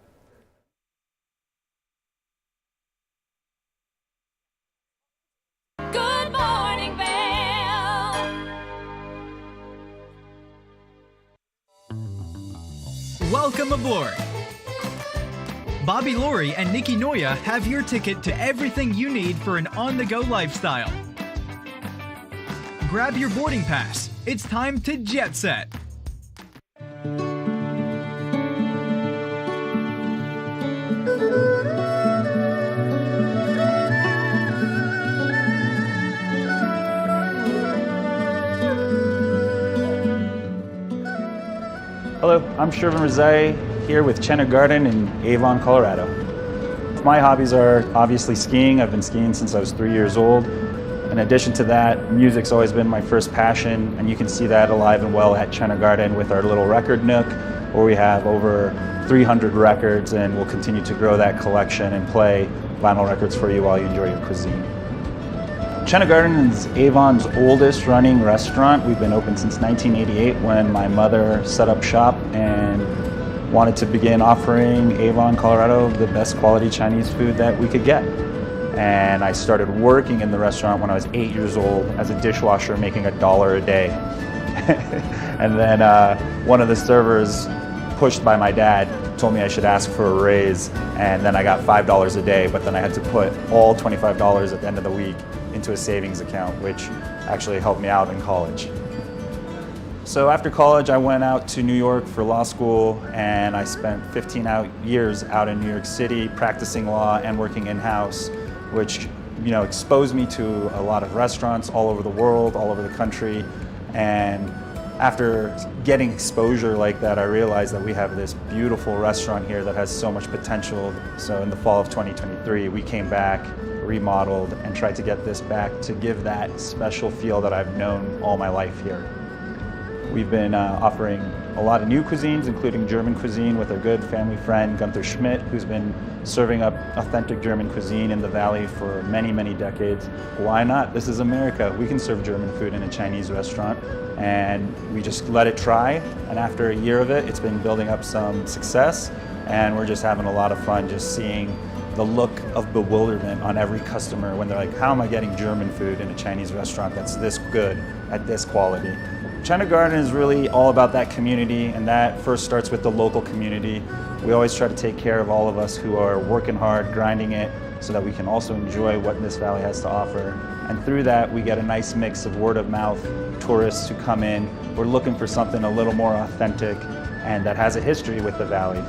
Good morning, Vail. Welcome aboard. Bobby Laurie and Nikki Noya have your ticket to everything you need for an on-the-go lifestyle. Grab your boarding pass, It's time to jet set. Hello, I'm Shervin Rezai here with Chenna Garden in Avon, Colorado. My hobbies are obviously skiing. I've been skiing since I was 3 years old. In addition to that, music's always been my first passion, and you can see that alive and well at Chenna Garden with our little record nook, where we have over 300 records, and we'll continue to grow that collection and play vinyl records for you while you enjoy your cuisine. Chenna Garden is Avon's oldest running restaurant. We've been open since 1988 when my mother set up shop and wanted to begin offering Avon, Colorado the best quality Chinese food that we could get. And I started working in the restaurant when I was 8 years old as a dishwasher, making $1 a day. And then one of the servers, pushed by my dad, told me I should ask for a raise, and then I got $5 a day, but then I had to put all $25 at the end of the week into a savings account, which actually helped me out in college. So after college, I went out to New York for law school, and I spent 15 years out in New York City practicing law and working in-house, which exposed me to a lot of restaurants all over the world, all over the country. And after getting exposure like that, I realized that we have this beautiful restaurant here that has so much potential. So in the fall of 2023, we came back, remodeled, and tried to get this back to give that special feel that I've known all my life here. We've been offering a lot of new cuisines, including German cuisine with our good family friend Gunther Schmidt, who's been serving up authentic German cuisine in the Valley for many, many decades. Why not? This is America. We can serve German food in a Chinese restaurant, and we just let it try. And after a year of it, it's been building up some success, and we're just having a lot of fun just seeing the look of bewilderment on every customer when they're like, how am I getting German food in a Chinese restaurant that's this good at this quality? Chenna Garden is really all about that community, and that first starts with the local community. We always try to take care of all of us who are working hard, grinding it, so that we can also enjoy what this valley has to offer. And through that, we get a nice mix of word of mouth, tourists who come in. We're looking for something a little more authentic and that has a history with the valley.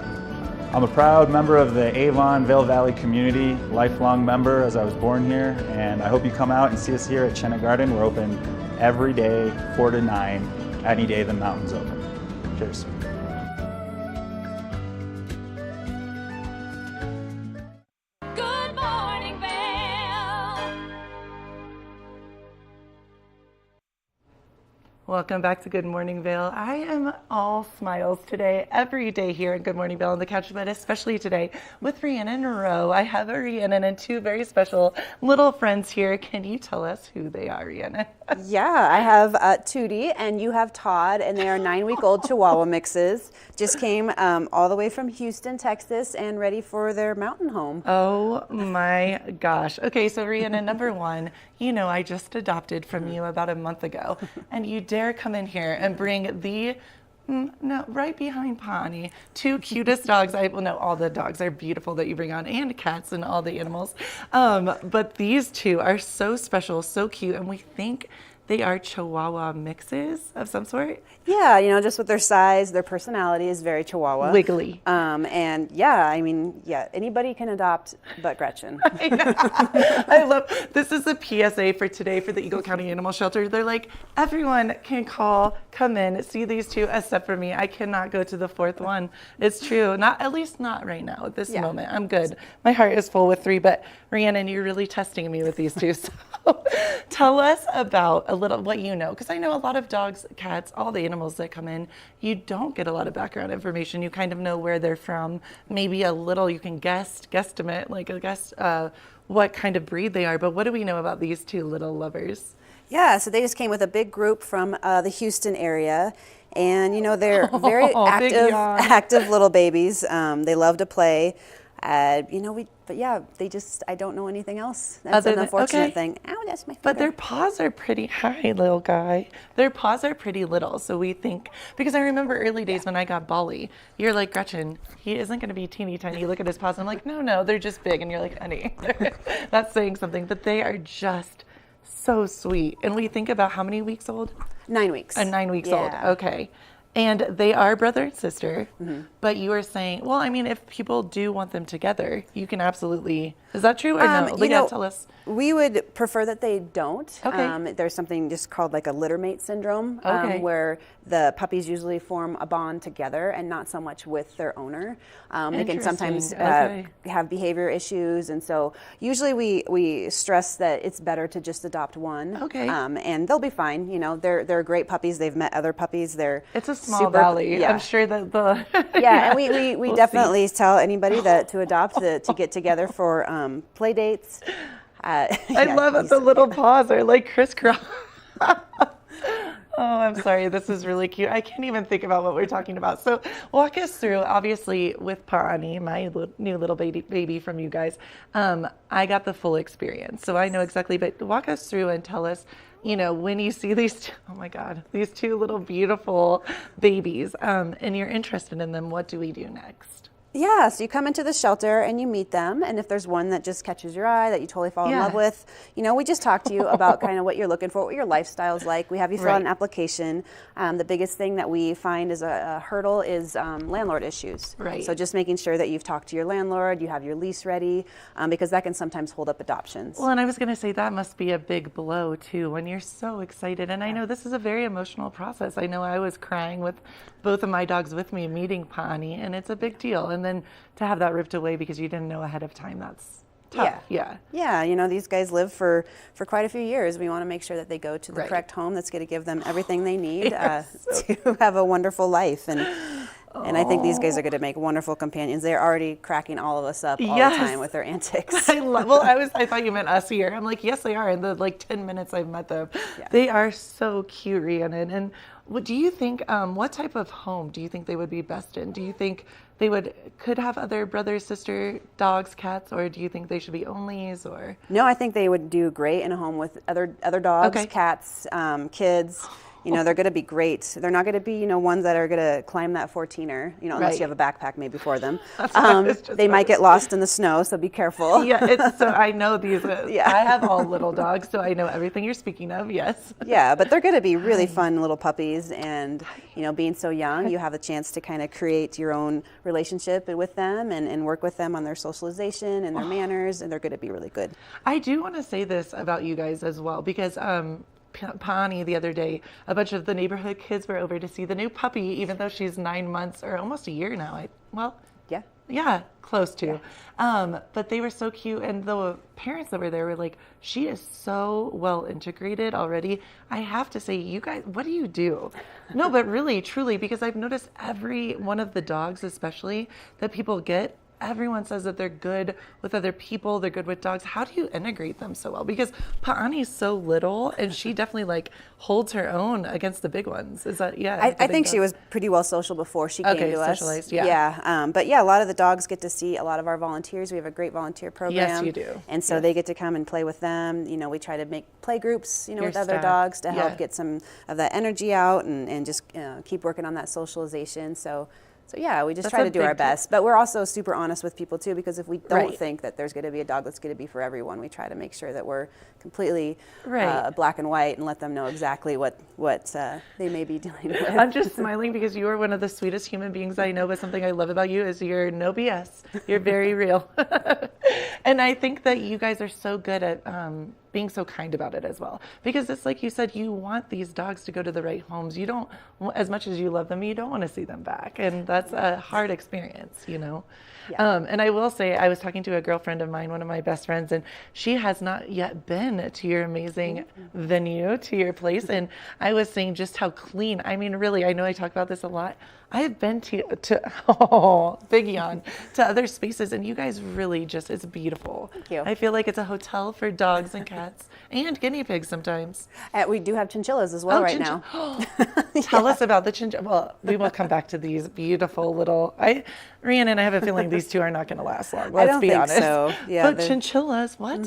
I'm a proud member of the Avon Vail Valley community, lifelong member as I was born here, and I hope you come out and see us here at Chenna Garden. We're open every day, 4 to 9, any day the mountain's open. Cheers. Good morning, Vail. Welcome back to Good Morning Vail. I am all smiles today, every day here at Good Morning Vail on the couch, but especially today with Rhiannon Rowe. I have a Rhiannon and two very special little friends here. Can you tell us who they are, Rhiannon? Yeah, I have Tootie and you have Todd, and they are 9-week-old Chihuahua mixes. Just came all the way from Houston, Texas, and ready for their mountain home. Oh my gosh. Okay, so Rhiannon, number one, I just adopted from you about a month ago, and you dare come in here and bring the right behind Pawnee, two cutest dogs. All the dogs are beautiful that you bring on, and cats and all the animals. But these two are so special, so cute, and we think they are Chihuahua mixes of some sort. Yeah, just with their size, their personality is very Chihuahua. Wiggly. And yeah, anybody can adopt but Gretchen. I love, this is a PSA for today for the Eagle County Animal Shelter. They're like, everyone can come in, see these two, except for me. I cannot go to the fourth one. It's true. At least not right now at this moment. I'm good. My heart is full with three, but Rhiannon, you're really testing me with these two. So tell us about a little what you know, because I know a lot of dogs, cats, all the animals that come in, you don't get a lot of background information. You kind of know where they're from. Maybe a little, you can guesstimate, what kind of breed they are. But what do we know about these two little lovers? Yeah, so they just came with a big group from the Houston area. And, they're very active little babies. They love to play. I don't know anything else. That's an unfortunate thing. Ow, that's my finger. But their paws are pretty high, little guy. Their paws are pretty little. So we think, because I remember early days when I got Bolly, you're like, Gretchen, he isn't going to be teeny tiny. Look at his paws. And I'm like, no, they're just big. And you're like, honey, that's saying something. But they are just So sweet. And we think about how many weeks old? 9 weeks. 9 weeks Yeah. old. Okay. And they are brother and sister, but you were saying, well, I mean, if people do want them together, you can absolutely, is that true or no? You know, Tell us. we would prefer that they don't. Okay. There's something just called like a litter mate syndrome, Okay. where the puppies usually form a bond together and not so much with their owner. They can sometimes Interesting. Okay. have behavior issues, and so usually we stress that it's better to just adopt one. Okay. And they'll be fine. You know, they're great puppies. They've met other puppies. It's a small super, valley. Yeah. I'm sure that the Yeah, and we We'll definitely tell anybody that to adopt to get together for play dates. I love it. The little paws are like crisscross. Oh, I'm sorry. This is really cute. I can't even think about what we're talking about. So walk us through, obviously, with Paani, my new little baby from you guys. I got the full experience, so I know exactly. But walk us through and tell us, you know, when you see these, oh my God, these two little beautiful babies, and you're interested in them, what do we do next? Yeah, so you come into the shelter and you meet them, and if there's one that just catches your eye that you totally fall in love with, you know, we just talk to you about kind of what you're looking for, what your lifestyle's like. We have you fill out an application. The biggest thing that we find is a hurdle is landlord issues. Right. So just making sure that you've talked to your landlord, you have your lease ready, because that can sometimes hold up adoptions. Well, and I was going to say that must be a big blow too when you're so excited. And I know this is a very emotional process. I know I was crying with both of my dogs with me meeting Paani, and it's a big deal. And then to have that ripped away because you didn't know ahead of time, that's tough. Yeah, you know, these guys live for quite a few years. We want to make sure that they go to the correct home that's going to give them everything they need to have a wonderful life. And I think these guys are going to make wonderful companions. They're already cracking all of us up all the time with their antics. I thought you meant us here. I'm like, yes, they are. In the 10 minutes I've met them, they are so cute, Rhiannon. And what do you think? What type of home do you think they would be best in? Do you think they could have other brother, sister, dogs, cats, or do you think they should be onlys? Or no, I think they would do great in a home with other dogs, cats, kids. You know, they're going to be great. They're not going to be, you know, ones that are going to climb that 14er, you know, unless you have a backpack maybe for them. They might get lost in the snow, so be careful. So I know these. I have all little dogs, so I know everything you're speaking of, yes. Yeah, but they're going to be really fun little puppies. And, you know, being so young, you have a chance to kind of create your own relationship with them and work with them on their socialization and their manners, and they're going to be really good. I do want to say this about you guys as well, because Paani the other day, a bunch of the neighborhood kids were over to see the new puppy, even though she's 9 months or almost a year now. Yeah, close to. But they were so cute, and the parents that were there were like, she is so well integrated already. I have to say, you guys, what do you do? No, but really, truly, because I've noticed every one of the dogs, especially that people get, everyone says that they're good with other people, they're good with dogs. How do you integrate them so well? Because Paani's so little, and she definitely holds her own against the big ones. Is that I think she was pretty well social before she came to us. Socialized, but a lot of the dogs get to see a lot of our volunteers. We have a great volunteer program. Yes, you do. And so they get to come and play with them. You know, we try to make play groups, you know, with other dogs to help get some of that energy out and just keep working on that socialization. So yeah, we just try to do our best, but we're also super honest with people too, because if we don't think that there's going to be a dog that's going to be for everyone, we try to make sure that we're completely black and white and let them know exactly what they may be dealing with. I'm just smiling because you are one of the sweetest human beings I know, but something I love about you is you're no BS. You're very real. And I think that you guys are so good at being so kind about it as well, because it's like you said, you want these dogs to go to the right homes. You don't, as much as you love them, you don't want to see them back, and that's a hard experience, you know. And I will say, I was talking to a girlfriend of mine, one of my best friends, and she has not yet been to your amazing venue, to your place, and I was saying just how clean. I mean, really, I know I talk about this a lot. I have been to big yawn, to other spaces, and you guys really just, it's beautiful. Thank you. I feel like it's a hotel for dogs and cats and guinea pigs sometimes. We do have chinchillas as well now. Tell us about the chinchilla. Well, we will come back to these beautiful little, Rhiannon, I have a feeling these two are not going to last long. I Let's don't be think honest. so. Yeah, but chinchillas, what?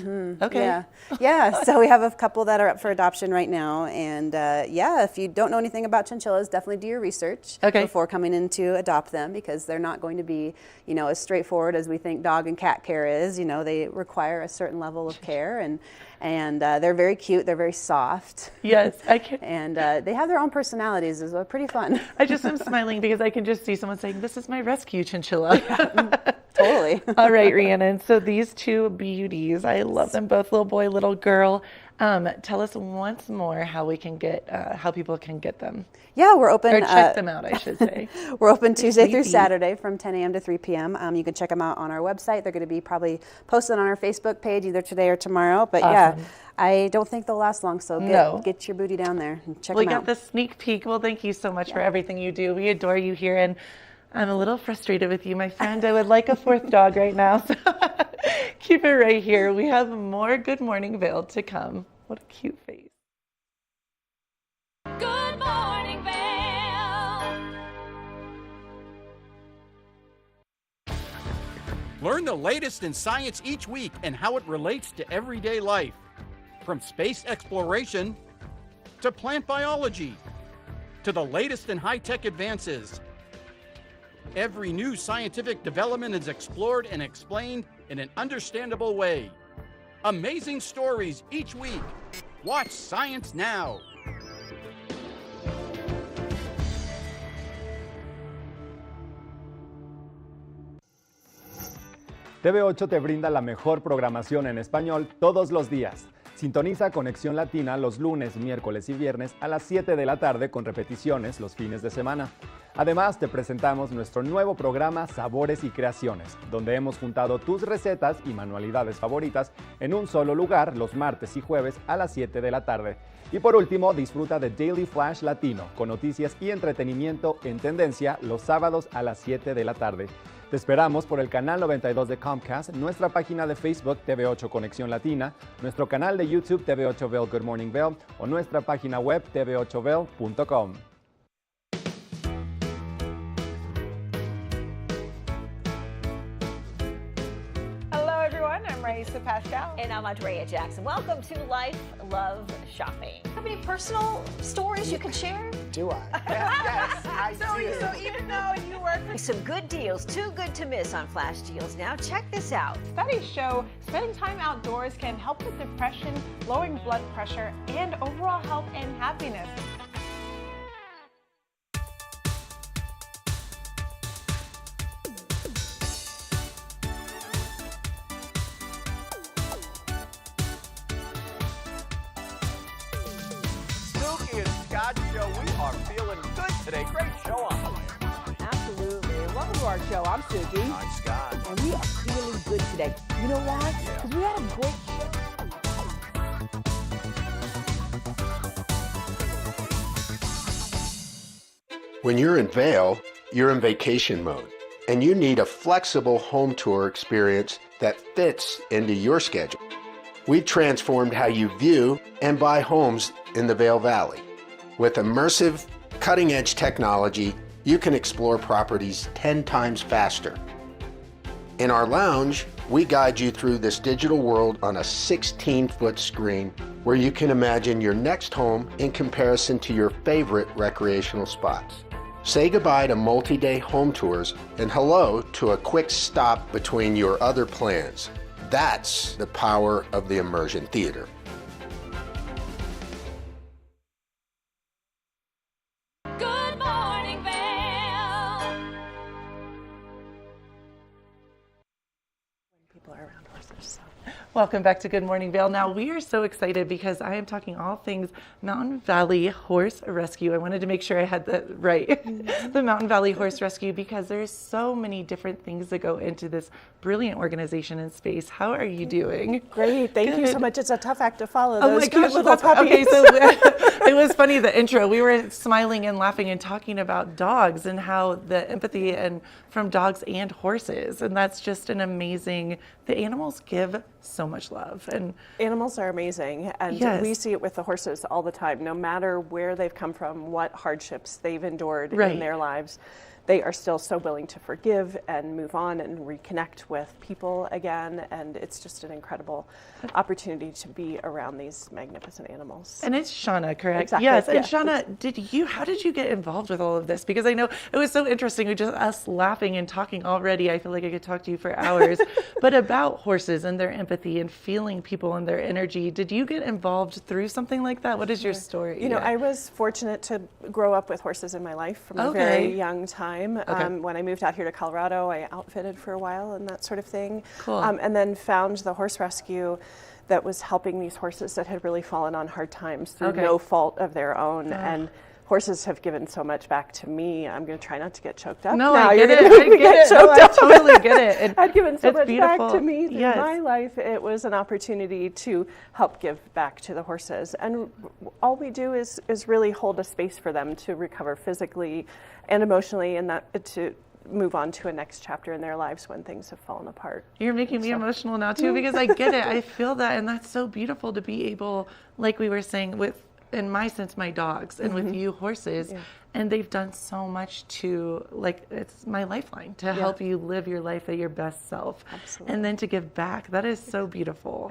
Okay. Yeah. Yeah. So we have a couple that are up for adoption right now. And yeah, if you don't know anything about chinchillas, definitely do your research before coming in to adopt them, because they're not going to be, you know, as straightforward as we think dog and cat care is. You know, they require a certain level of care, and they're very cute. They're very soft. Yes, I can. And they have their own personalities. It's pretty fun. I just am smiling because I can just see someone saying, "This is my rescue chinchilla." Totally. All right, Rhiannon. So these two beauties, I love them both, little boy, little girl. Tell us once more how we can get, how people can get them. Yeah, we're open. Or check them out, I should say. We're open Tuesday through Saturday from 10 a.m. to 3 p.m. You can check them out on our website. They're going to be probably posted on our Facebook page either today or tomorrow. But yeah, I don't think they'll last long. So get your booty down there and check them out. We got the sneak peek. Well, thank you so much for everything you do. We adore you here, and I'm a little frustrated with you, my friend. I would like a fourth dog right now. So keep it right here. We have more Good Morning Vail to come. What a cute face. Good morning, Vail. Learn the latest in science each week and how it relates to everyday life. From space exploration to plant biology to the latest in high-tech advances. Every new scientific development is explored and explained in an understandable way. Amazing stories each week. Watch Science Now. TV8 te brinda la mejor programación en español todos los días. Sintoniza Conexión Latina los lunes, miércoles y viernes a las 7 de la tarde con repeticiones los fines de semana. Además, te presentamos nuestro nuevo programa Sabores y Creaciones, donde hemos juntado tus recetas y manualidades favoritas en un solo lugar los martes y jueves a las 7 de la tarde. Y por último, disfruta de Daily Flash Latino, con noticias y entretenimiento en tendencia los sábados a las 7 de la tarde. Te esperamos por el canal 92 de Comcast, nuestra página de Facebook TV8 Conexión Latina, nuestro canal de YouTube TV8 Vail Good Morning Vail o nuestra página web tv8vail.com. Hello, everyone. I'm Raisa Pascal. And I'm Andrea Jackson. Welcome to Life, Love, Shopping. Have any personal stories you can share? Do I? Yes, I do. So even though you work for some good deals, too good to miss on flash deals now, check this out. Studies show spending time outdoors can help with depression, lowering blood pressure, and overall health and happiness. Snooki and Scott show. We are feeling good today. Great show on the way. Absolutely. And welcome to our show. I'm Suki. I'm Scott. And we are feeling good today. You know why? Because we had a great show. When you're in Vail, you're in vacation mode, and you need a flexible home tour experience that fits into your schedule. We've transformed how you view and buy homes in the Vail Valley. With immersive, cutting-edge technology, you can explore properties 10 times faster. In our lounge, we guide you through this digital world on a 16-foot screen where you can imagine your next home in comparison to your favorite recreational spots. Say goodbye to multi-day home tours and hello to a quick stop between your other plans. That's the power of the immersion theater. Good morning, Vail. People are around horses. Welcome back to Good Morning Vail. Now, we are so excited because I am talking all things Mountain Valley Horse Rescue. I wanted to make sure I had that right. The Mountain Valley Horse Rescue, because there's so many different things that go into this brilliant organization in space. How are you doing? Great. Thank you so much. It's a tough act to follow Oh those my cute gosh, little puppies. okay, so it was funny, the intro. We were smiling and laughing and talking about dogs and how the empathy and from dogs and horses. And that's just an amazing, the animals give so much love. And animals are amazing. And Yes. we see it with the horses all the time, no matter where they've come from, what hardships they've endured Right. in their lives. they are still so willing to forgive and move on and reconnect with people again. And it's just an incredible opportunity to be around these magnificent animals. And it's Shauna, correct? Exactly. Yes. And Yeah. Shauna, how did you get involved with all of this? Because I know it was so interesting. We just us laughing and talking already. I feel like I could talk to you for hours. But about horses and their empathy and feeling people and their energy. Did you get involved through something like that? What is your story? You know, I was fortunate to grow up with horses in my life from a very young time. When I moved out here to Colorado, I outfitted for a while and that sort of thing. Cool. And then found the horse rescue that was helping these horses that had really fallen on hard times through no fault of their own. And horses have given so much back to me. I'm going to try not to get choked up. No, now. I get You're it. gonna make me get choked I up. totally get it. And I've given so it's much beautiful. back to me through Yes. my life. It was an opportunity to help give back to the horses. And all we do is really hold a space for them to recover physically and emotionally, and that to move on to a next chapter in their lives when things have fallen apart. You're making me emotional now too, because I get it. I feel that, and that's so beautiful to be able, like we were saying, with, in my sense, my dogs, and with you, horses. Yeah. And they've done so much to, like, it's my lifeline to help you live your life at your best self. Absolutely. And then to give back. That is so beautiful.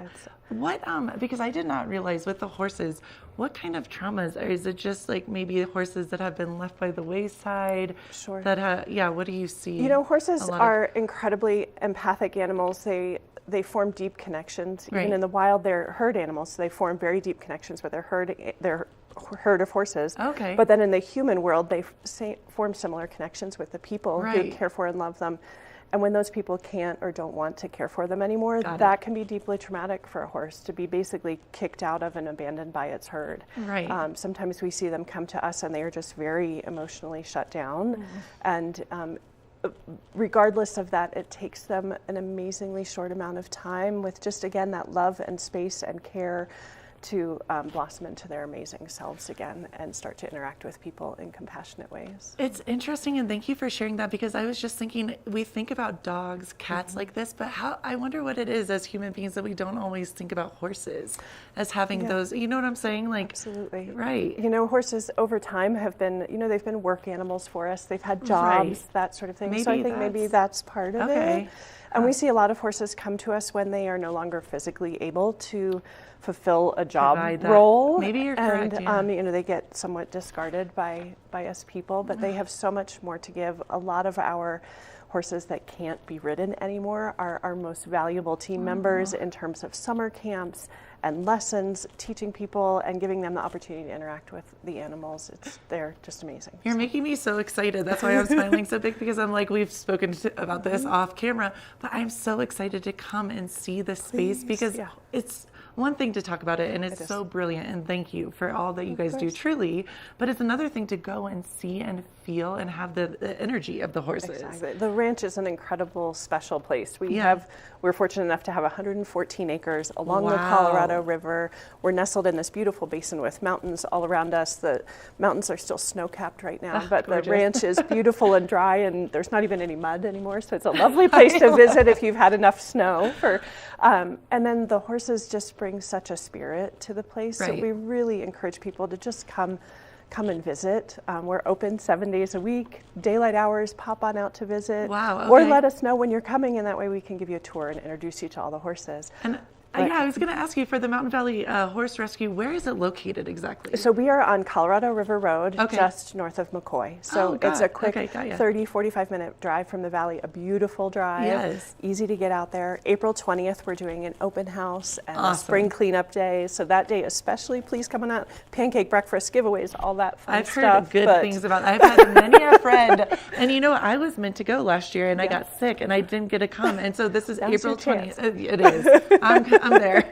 What, because I did not realize with the horses, what kind of traumas? Is it just like maybe horses that have been left by the wayside? Sure. That what do you see? You know, horses are incredibly empathic animals. They form deep connections. Right. Even in the wild, they're herd animals, so they form very deep connections with their herd of horses. Okay. But then in the human world, they form similar connections with the people who Right. care for and love them. And when those people can't or don't want to care for them anymore, that can be deeply traumatic for a horse, to be basically kicked out of and abandoned by its herd. Right. Sometimes we see them come to us and they are just very emotionally shut down. And regardless of that, it takes them an amazingly short amount of time with just, again, that love and space and care to blossom into their amazing selves again and start to interact with people in compassionate ways. It's interesting, and thank you for sharing that, because I was just thinking, we think about dogs, cats like this, but I wonder what it is as human beings that we don't always think about horses as having those, you know what I'm saying? Like, absolutely. Right. You know, horses over time have been, they've been work animals for us. They've had jobs, that sort of thing. So I think maybe that's part of it. And we see a lot of horses come to us when they are no longer physically able to fulfill a job role. Maybe you're correct. And they get somewhat discarded by us people, but they have so much more to give. A lot of our horses that can't be ridden anymore are our most valuable team members in terms of summer camps and lessons, teaching people and giving them the opportunity to interact with the animals. They're just amazing. You're making me so excited. That's why I'm smiling so big, because I'm like, we've spoken about this off camera, but I'm so excited to come and see this space, because it's one thing to talk about it, and it's so brilliant, and thank you for all that you guys do, truly, but it's another thing to go and see and feel and have the energy of the horses. Exactly. The ranch is an incredible, special place. We're fortunate enough to have 114 acres along the Colorado River. We're nestled in this beautiful basin with mountains all around us. The mountains are still snow-capped right now, but gorgeous. the ranch is beautiful and dry, and there's not even any mud anymore, so it's a lovely place to visit if you've had enough snow. And then the horses just bring such a spirit to the place, so we really encourage people to just come and visit. We're open 7 days a week, daylight hours, pop on out to visit. Wow, okay. Or let us know when you're coming, and that way we can give you a tour and introduce you to all the horses. And I was going to ask you, for the Mountain Valley Horse Rescue, where is it located exactly? So we are on Colorado River Road, just north of McCoy. So it's a quick 30, 45-minute drive from the valley, a beautiful drive, easy to get out there. April 20th, we're doing an open house and a spring cleanup day. So that day especially, please come on out. Pancake breakfast, giveaways, all that fun stuff. I've heard good things about it. I've had many a friend. And I was meant to go last year, and I got sick, and I didn't get to come. And so this is April 20th. It is. I'm there.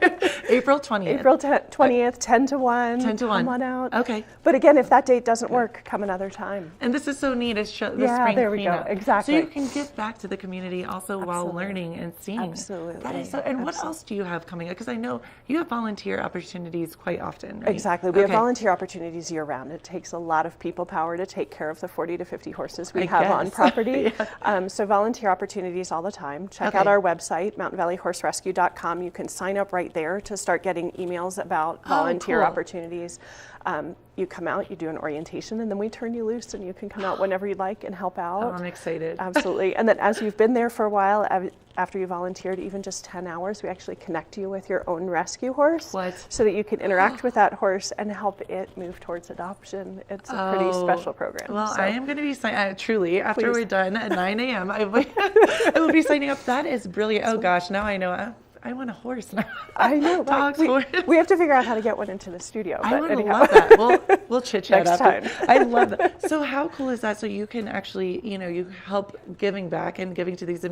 April 20th. April 20th, 10 to 1. 10 to 1. Come on out. Okay. But again, if that date doesn't work, come another time. And this is so neat. It's the yeah, spring there we cleanup. go. Exactly. So you can give back to the community also while learning and seeing. Absolutely. That is so. And what else do you have coming up? Because I know you have volunteer opportunities quite often, right? Exactly. We have volunteer opportunities year round. It takes a lot of people power to take care of the 40 to 50 horses we have on property. So volunteer opportunities all the time. Check out our website, mountainvalleyhorserescue.com. You can sign up right there to to start getting emails about volunteer cool. opportunities. You come out, you do an orientation, and then we turn you loose, and you can come out whenever you'd like and help out. Oh, I'm excited. Absolutely. And then as you've been there for a while, after you volunteered even just 10 hours, we actually connect you with your own rescue horse. So that you can interact with that horse and help it move towards adoption. It's a pretty special program. Well, so. I am going to be truly, after Please. we're done at 9 a.m., I will be signing up. That is brilliant. Oh gosh, now I know. I want a horse now. I know, Dog's right? horse. We have to figure out how to get one into the studio. I but would anyhow. love that. We'll chit chat Next after. time. I love that. So how cool is that? So you can actually, you help giving back and giving to these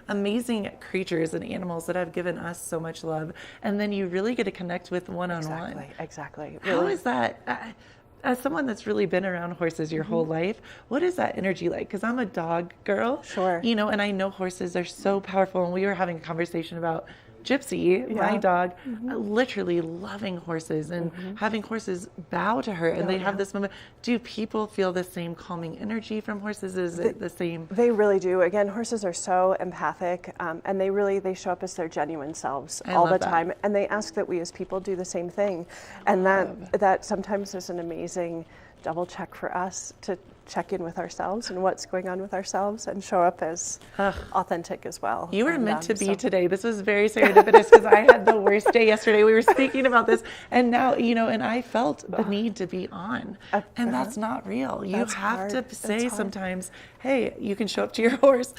amazing creatures and animals that have given us so much love, and then you really get to connect with one-on-one. Exactly. How is that? As someone that's really been around horses your whole life, what is that energy like? Because I'm a dog girl. Sure. And I know horses are so powerful. And we were having a conversation about Gypsy, my dog, literally loving horses and having horses bow to her. And they have this moment. Do people feel the same calming energy from horses? Is it the same? They really do. Again, horses are so empathic, and they show up as their genuine selves all the time. And they ask that we as people do the same thing. And that sometimes is an amazing double check for us to check in with ourselves and what's going on with ourselves and show up as authentic as well. You were meant to be today. This was very serendipitous because I had the worst day yesterday. We were speaking about this, and now, and I felt the need to be on. And that's not real. You have to say sometimes, hey, you can show up to your horse.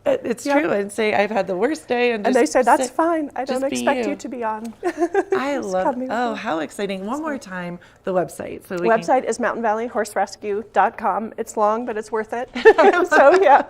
It's true. And say, I've had the worst day. And they say, that's fine. I don't expect you to be on. I love it. Oh, how exciting. One more time, the website. So the website is mountainvalleyhorserescue.com. It's long, but it's worth it. So yeah,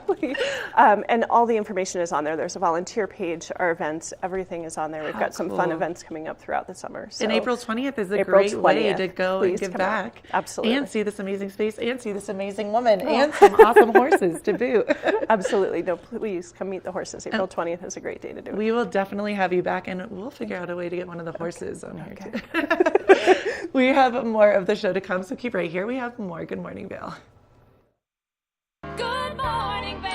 and all the information is on there. There's a volunteer page, our events, everything is on there. We've got some fun events coming up throughout the summer. So and April 20th is a great way to go and give back. Absolutely. And see this amazing space and see this amazing woman and some awesome horses to boot. Absolutely. No, please come meet the horses. April 20th is a great day to do it. We will definitely have you back, and we'll figure out a way to get one of the horses on here too. We have more of the show to come, so keep right here. We have more Good Morning Vail. Good morning, Vail.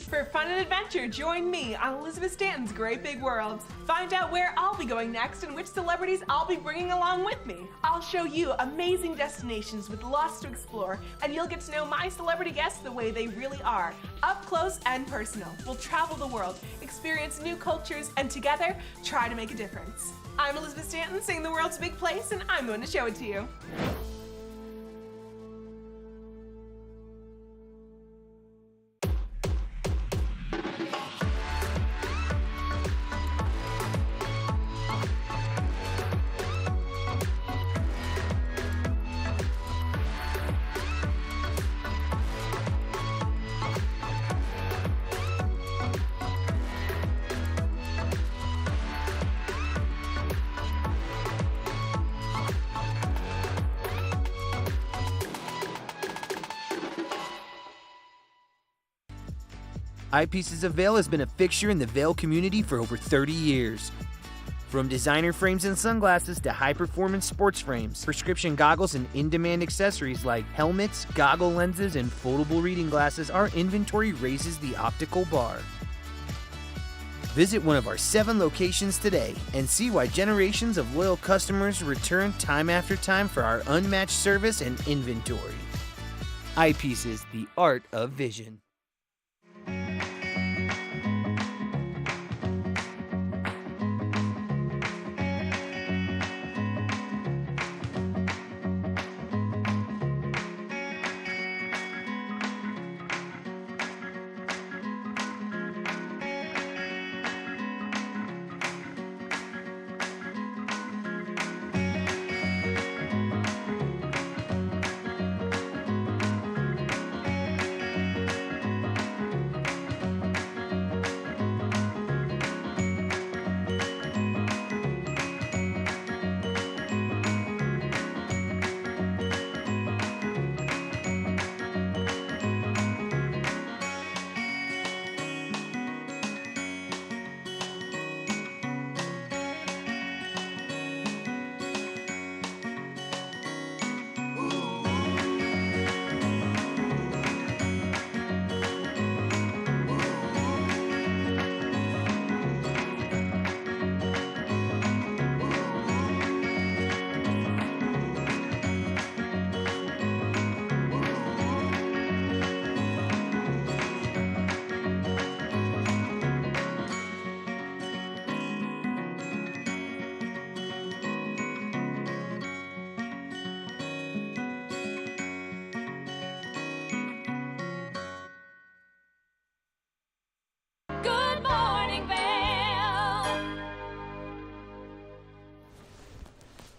For fun and adventure, join me on Elizabeth Stanton's Great Big World. Find out where I'll be going next and which celebrities I'll be bringing along with me. I'll show you amazing destinations with lots to explore, and you'll get to know my celebrity guests the way they really are, up close and personal. We'll travel the world, experience new cultures, and together, try to make a difference. I'm Elizabeth Stanton, saying the world's a big place, and I'm going to show it to you. Eyepieces of Vail has been a fixture in the Vail community for over 30 years. From designer frames and sunglasses to high-performance sports frames, prescription goggles and in-demand accessories like helmets, goggle lenses, and foldable reading glasses, our inventory raises the optical bar. Visit one of our 7 locations today and see why generations of loyal customers return time after time for our unmatched service and inventory. Eyepieces, the art of vision.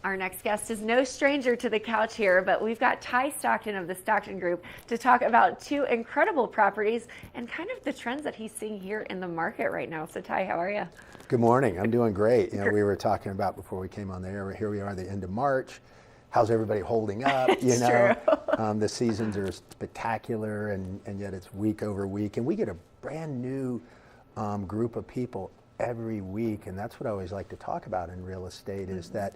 Our next guest is no stranger to the couch here, but we've got Ty Stockton of the Stockton Group to talk about two incredible properties and kind of the trends that he's seeing here in the market right now. So Ty, how are you? Good morning. I'm doing great. You know, we were talking about before we came on the air. Here we are, the end of March. How's everybody holding up? You know, the seasons are spectacular, and yet it's week over week, and we get a brand new group of people every week, and that's what I always like to talk about in real estate is that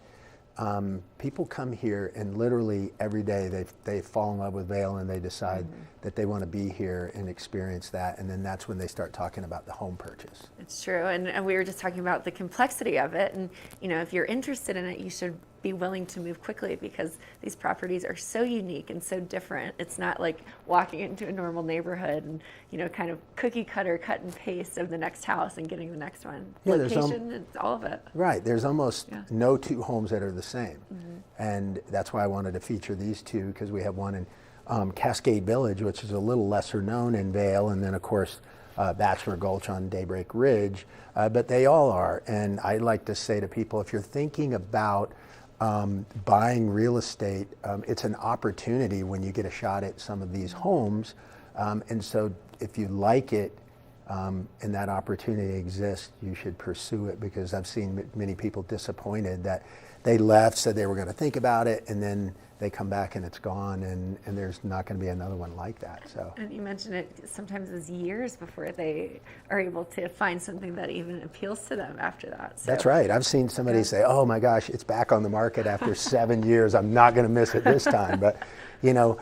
people come here and literally every day they fall in love with Vail and they decide that they want to be here and experience that, and then that's when they start talking about the home purchase. It's true, and we were just talking about the complexity of it, and you know, if you're interested in it, you should be willing to move quickly because these properties are so unique and so different. It's not like walking into a normal neighborhood and, you know, kind of cookie cutter, cut and paste of the next house and getting the next one. Yeah, location, it's all of it. Right, there's almost no two homes that are the same. And that's why I wanted to feature these two, because we have one in Cascade Village, which is a little lesser known in Vail, and then of course Bachelor Gulch on Daybreak Ridge, but they all are. And I like to say to people, if you're thinking about buying real estate, it's an opportunity when you get a shot at some of these homes. And so if you like it and that opportunity exists, you should pursue it, because I've seen many people disappointed that they left, said they were going to think about it, and then they come back and it's gone, and there's not going to be another one like that. So. And you mentioned it sometimes is years before they are able to find something that even appeals to them after that. So. That's right. I've seen somebody say, oh my gosh, it's back on the market after 7 years. I'm not going to miss it this time. But, you know,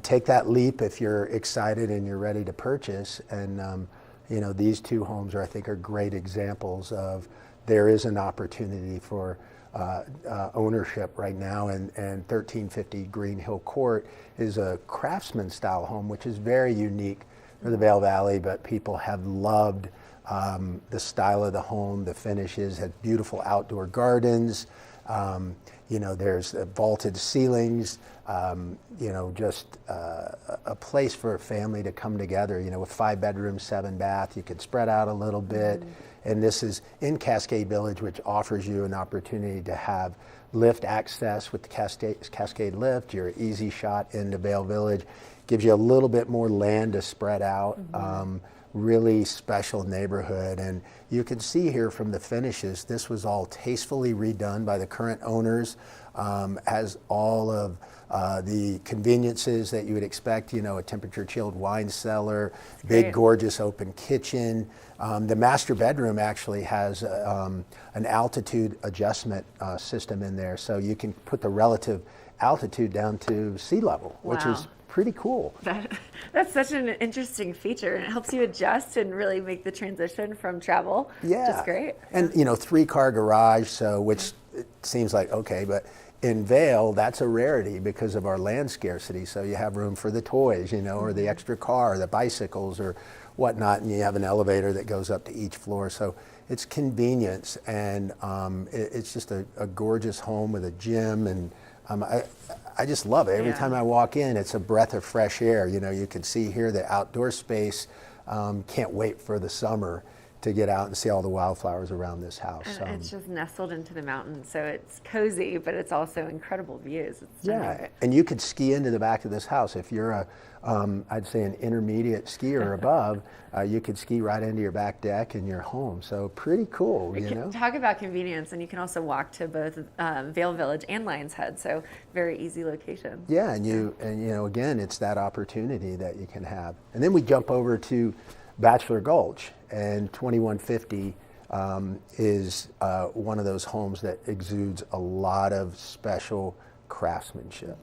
take that leap if you're excited and you're ready to purchase. And, you know, these two homes I think are great examples of there is an opportunity for ownership right now, and 1350 Green Hill Court is a craftsman style home, which is very unique for the Vail Valley, but people have loved the style of the home, the finishes, has beautiful outdoor gardens, you know, there's vaulted ceilings, you know, just a place for a family to come together, you know, with 5 bedrooms, 7 bath, you could spread out a little bit. And this is in Cascade Village, which offers you an opportunity to have lift access with the Cascade lift. You're easy shot into Vail Village. Gives you a little bit more land to spread out. Really special neighborhood. And you can see here from the finishes, this was all tastefully redone by the current owners. Has all of the conveniences that you would expect, you know, a temperature chilled wine cellar, big gorgeous open kitchen. The master bedroom actually has an altitude adjustment system in there, so you can put the relative altitude down to sea level, which is pretty cool. That's such an interesting feature, and it helps you adjust and really make the transition from travel. Yeah, which is great. And you know, 3-car garage, so which it seems like okay, but in Vail, that's a rarity because of our land scarcity. So you have room for the toys, you know, or the extra car, the bicycles, or whatnot, and you have an elevator that goes up to each floor. So it's convenience, and it's just a gorgeous home with a gym, and I just love it. Every time I walk in, it's a breath of fresh air. You know, you can see here the outdoor space. Can't wait for the summer to get out and see all the wildflowers around this house. And it's just nestled into the mountains, so it's cozy, but it's also incredible views. It's stunning. And you could ski into the back of this house. If you're a, I'd say an intermediate skier or above, you could ski right into your back deck and your home. So pretty cool, you know? Talk about convenience, and you can also walk to both Vail Village and Lions Head, so very easy location. Yeah, and you know, again, it's that opportunity that you can have. And then we jump over to Bachelor Gulch, and 2150 is one of those homes that exudes a lot of special craftsmanship.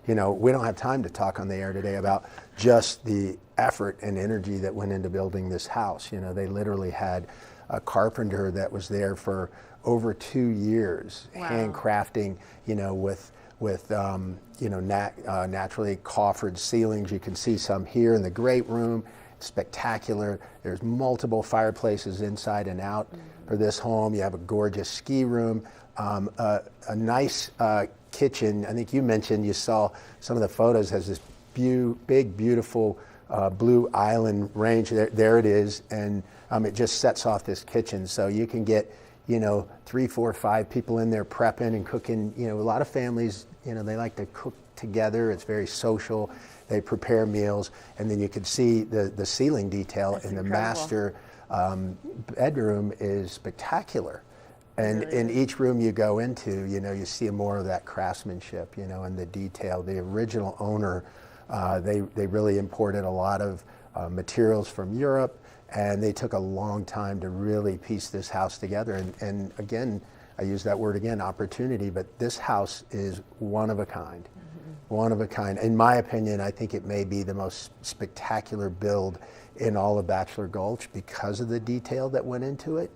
You know, we don't have time to talk on the air today about just the effort and energy that went into building this house. You know, they literally had a carpenter that was there for over 2 years, handcrafting, you know, with you know, naturally coffered ceilings. You can see some here in the great room. Spectacular. There's multiple fireplaces inside and out for this home. You have a gorgeous ski room, a nice kitchen. I think you mentioned you saw some of the photos, has this big, beautiful blue island range. There it is, and it just sets off this kitchen. So you can get, you know, 3, 4, 5 people in there prepping and cooking. You know, a lot of families, you know, they like to cook together. It's very social. They prepare meals, and then you can see the ceiling detail in the master bedroom is spectacular. And in each room you go into, you know, you see more of that craftsmanship, you know, and the detail. The original owner, they really imported a lot of materials from Europe, and they took a long time to really piece this house together. And again, I use that word again, opportunity, but this house is one of a kind. One of a kind. In my opinion, I think it may be the most spectacular build in all of Bachelor Gulch because of the detail that went into it.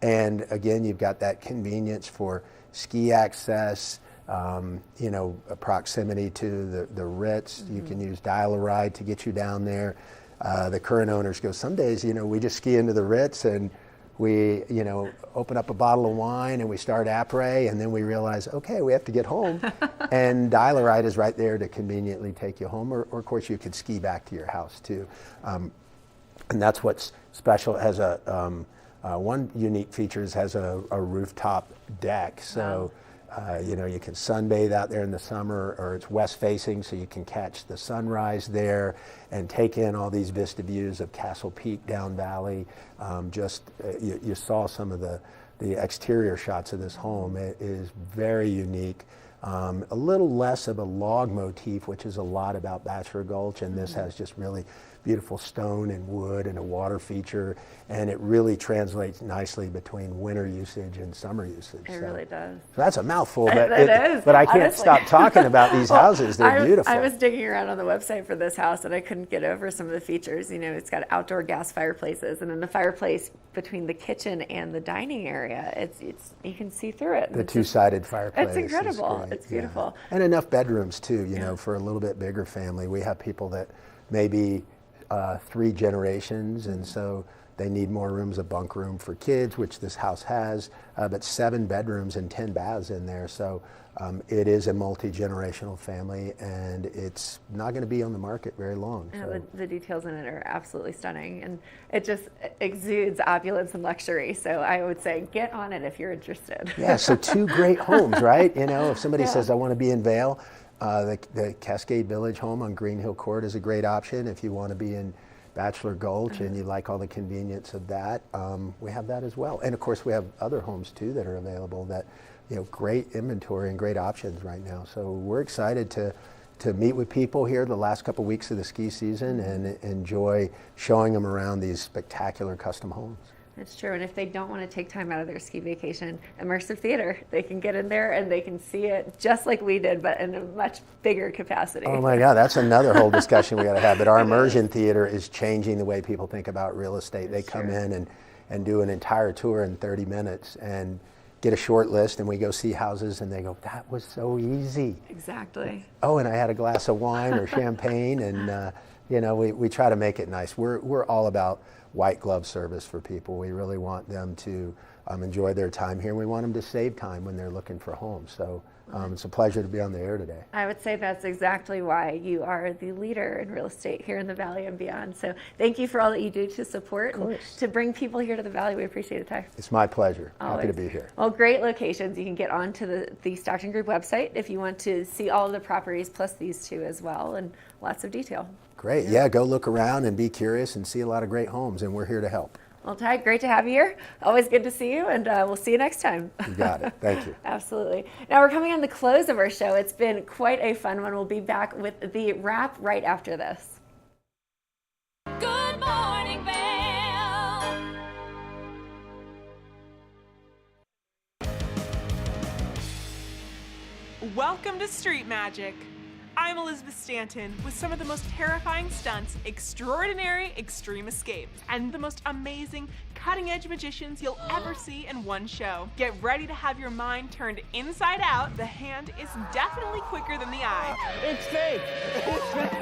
And again, you've got that convenience for ski access, you know, proximity to the Ritz. You can use Dial-A-Ride to get you down there. The current owners go, some days, you know, we just ski into the Ritz and we, you know, open up a bottle of wine and we start après, and then we realize, okay, we have to get home. And Dial-A-Ride is right there to conveniently take you home, or of course you could ski back to your house too. And that's what's special. It has one unique feature is has a rooftop deck. So, you know, you can sunbathe out there in the summer, or it's west facing, so you can catch the sunrise there and take in all these vista views of Castle Peak down valley. You saw some of the exterior shots of this home. It is very unique. A little less of a log motif, which is a lot about Bachelor Gulch, and this has just really beautiful stone and wood and a water feature, and it really translates nicely between winter usage and summer usage. It really does. So that's a mouthful, but it is, but I can't honestly. stop talking about these houses. They're beautiful. I was digging around on the website for this house, and I couldn't get over some of the features. You know, it's got outdoor gas fireplaces, and then the fireplace between the kitchen and the dining area. It's you can see through it. The two-sided fireplace. It's incredible. It's beautiful. Yeah. And enough bedrooms too. You know, for a little bit bigger family. We have people that maybe 3 generations, and so they need more rooms, a bunk room for kids, which this house has, but 7 bedrooms and 10 baths in there. So it is a multi-generational family, and it's not going to be on the market very long. So. The details in it are absolutely stunning, and it just exudes opulence and luxury. So I would say get on it if you're interested. Yeah, so 2 great homes, right? You know, if somebody says, I want to be in Vail, the Cascade Village home on Green Hill Court is a great option. If you want to be in Bachelor Gulch and you like all the convenience of that, we have that as well. And of course, we have other homes too that are available that, you know, great inventory and great options right now. So we're excited to meet with people here the last couple weeks of the ski season and enjoy showing them around these spectacular custom homes. It's true, and if they don't want to take time out of their ski vacation, immersive theater, they can get in there and they can see it just like we did, but in a much bigger capacity. Oh my God, that's another whole discussion we got to have. But our immersion theater is changing the way people think about real estate. They come in and do an entire tour in 30 minutes and get a short list, and we go see houses, and they go, that was so easy. Exactly. Oh, and I had a glass of wine or champagne, and you know, we try to make it nice. We're all about white glove service for people. We really want them to enjoy their time here. We want them to save time when they're looking for homes. So it's a pleasure to be on the air today. I would say that's exactly why you are the leader in real estate here in the Valley and beyond. So thank you for all that you do to support and to bring people here to the Valley. We appreciate it, Ty. It's my pleasure. Always. Happy to be here. Well, great locations. You can get onto the Stockton Group website if you want to see all of the properties plus these 2 as well, and lots of detail. Great. Yeah, go look around and be curious and see a lot of great homes, and we're here to help. Well, Ty, great to have you here. Always good to see you, and we'll see you next time. You got it. Thank you. Absolutely. Now we're coming on the close of our show. It's been quite a fun one. We'll be back with the wrap right after this. Good morning, Vail. Welcome to Street Magic. I'm Elizabeth Stanton with some of the most terrifying stunts, extraordinary extreme escapes, and the most amazing cutting-edge magicians you'll ever see in one show. Get ready to have your mind turned inside out. The hand is definitely quicker than the eye. It's fake. It's fake.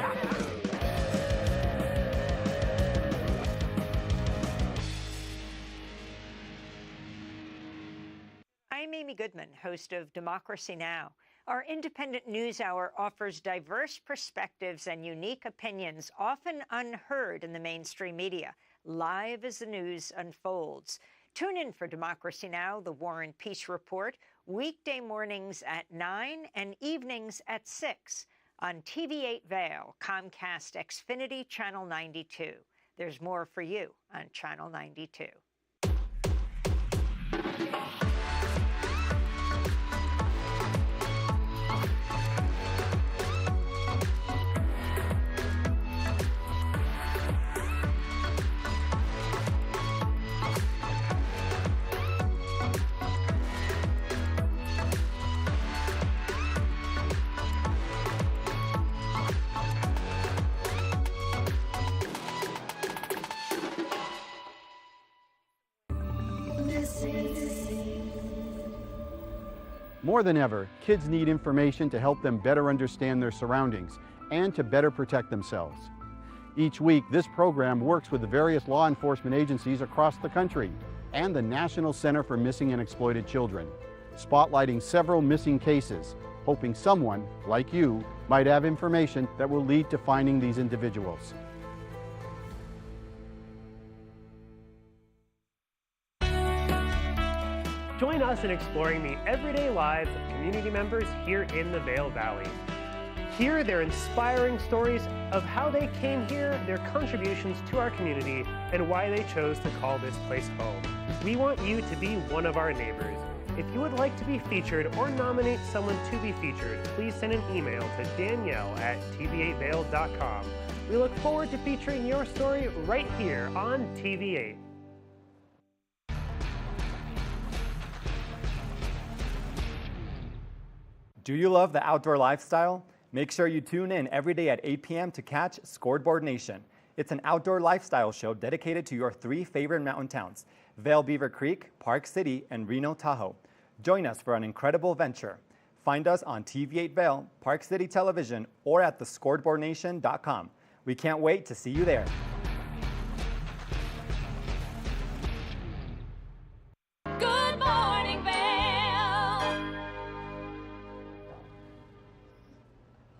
I'm Amy Goodman, host of Democracy Now! Our independent news hour offers diverse perspectives and unique opinions, often unheard in the mainstream media, live as the news unfolds. Tune in for Democracy Now!, the War and Peace Report, weekday mornings at 9 and evenings at 6 on TV8 Vail, Comcast Xfinity Channel 92. There's more for you on Channel 92. More than ever, kids need information to help them better understand their surroundings and to better protect themselves. Each week, this program works with the various law enforcement agencies across the country and the National Center for Missing and Exploited Children, spotlighting several missing cases, hoping someone, like you, might have information that will lead to finding these individuals. Join us in exploring the everyday lives of community members here in the Vail Valley. Hear their inspiring stories of how they came here, their contributions to our community, and why they chose to call this place home. We want you to be one of our neighbors. If you would like to be featured or nominate someone to be featured, please send an email to danielle@tv8vail.com. We look forward to featuring your story right here on TV8. Do you love the outdoor lifestyle? Make sure you tune in every day at 8 p.m. to catch Scoreboard Nation. It's an outdoor lifestyle show dedicated to your 3 favorite mountain towns, Vail Beaver Creek, Park City, and Reno Tahoe. Join us for an incredible venture. Find us on TV8 Vail, Park City Television, or at thescoreboardnation.com. We can't wait to see you there. Good morning, Vail.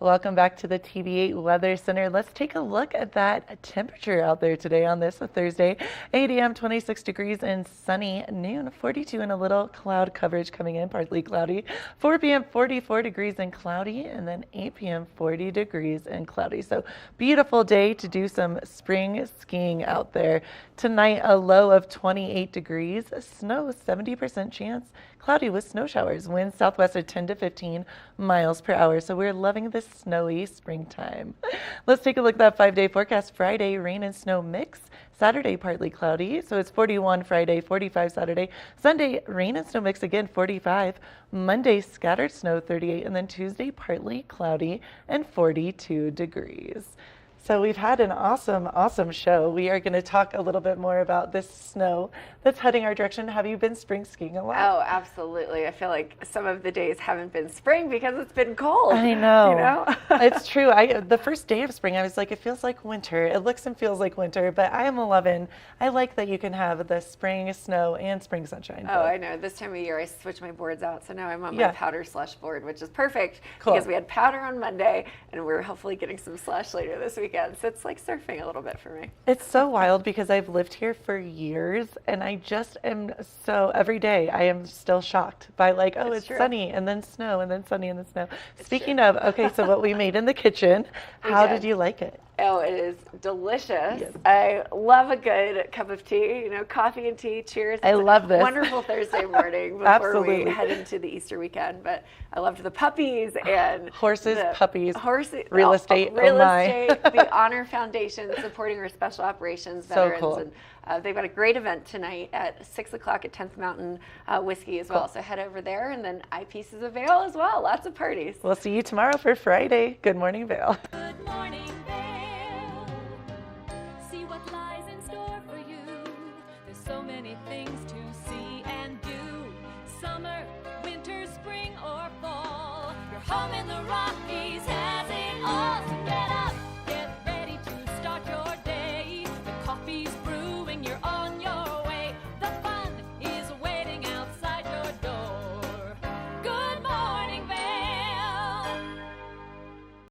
Welcome back to the TV8 Weather Center. Let's take a look at that temperature out there today on this Thursday. 8 a.m. 26 degrees and sunny. Noon 42 and a little cloud coverage coming in, partly cloudy. 4 p.m. 44 degrees and cloudy, and then 8 p.m. 40 degrees and cloudy. So beautiful day to do some spring skiing out there. Tonight a low of 28 degrees. Snow 70% chance. Cloudy with snow showers. Winds southwest at 10 to 15 miles per hour. So we're loving this snowy springtime. Let's take a look at that 5-day forecast. Friday, rain and snow mix. Saturday, partly cloudy. So it's 41 Friday, 45 Saturday. Sunday, rain and snow mix again, 45. Monday, scattered snow, 38. And then Tuesday, partly cloudy and 42 degrees. So we've had an awesome show. We are going to talk a little bit more about this snow that's heading our direction. Have you been spring skiing a lot? Oh, absolutely. I feel like some of the days haven't been spring because it's been cold. I know. You know? It's true. The first day of spring, I was like, it feels like winter. It looks and feels like winter, but I am 11. I like that you can have the spring snow and spring sunshine. Oh, I know. This time of year, I switch my boards out, so now I'm on my powder slush board, which is perfect because we had powder on Monday, and we're hopefully getting some slush later this weekend. So it's like surfing a little bit for me. It's so wild because I've lived here for years, and I just am so, every day I am still shocked by like, oh, it's sunny and then snow and then sunny and then snow. Speaking of, okay, so what we made in the kitchen, how did you like it? Oh, it is delicious. Yes. I love a good cup of tea, coffee and tea. Cheers. I love this. Wonderful Thursday morning before we head into the Easter weekend. But I loved the puppies and horses, puppies, real estate, the Honor Foundation supporting our special operations veterans. So cool. And they've got a great event tonight at 6 o'clock at 10th Mountain Whiskey as well. So head over there, and then Eyepieces of Vail as well. Lots of parties. We'll see you tomorrow for Friday. Good morning, Vail. Good morning, Vail. See what lies in store for you. There's so many things to see and do. Summer, winter, spring, or fall. Your home in the Rockies.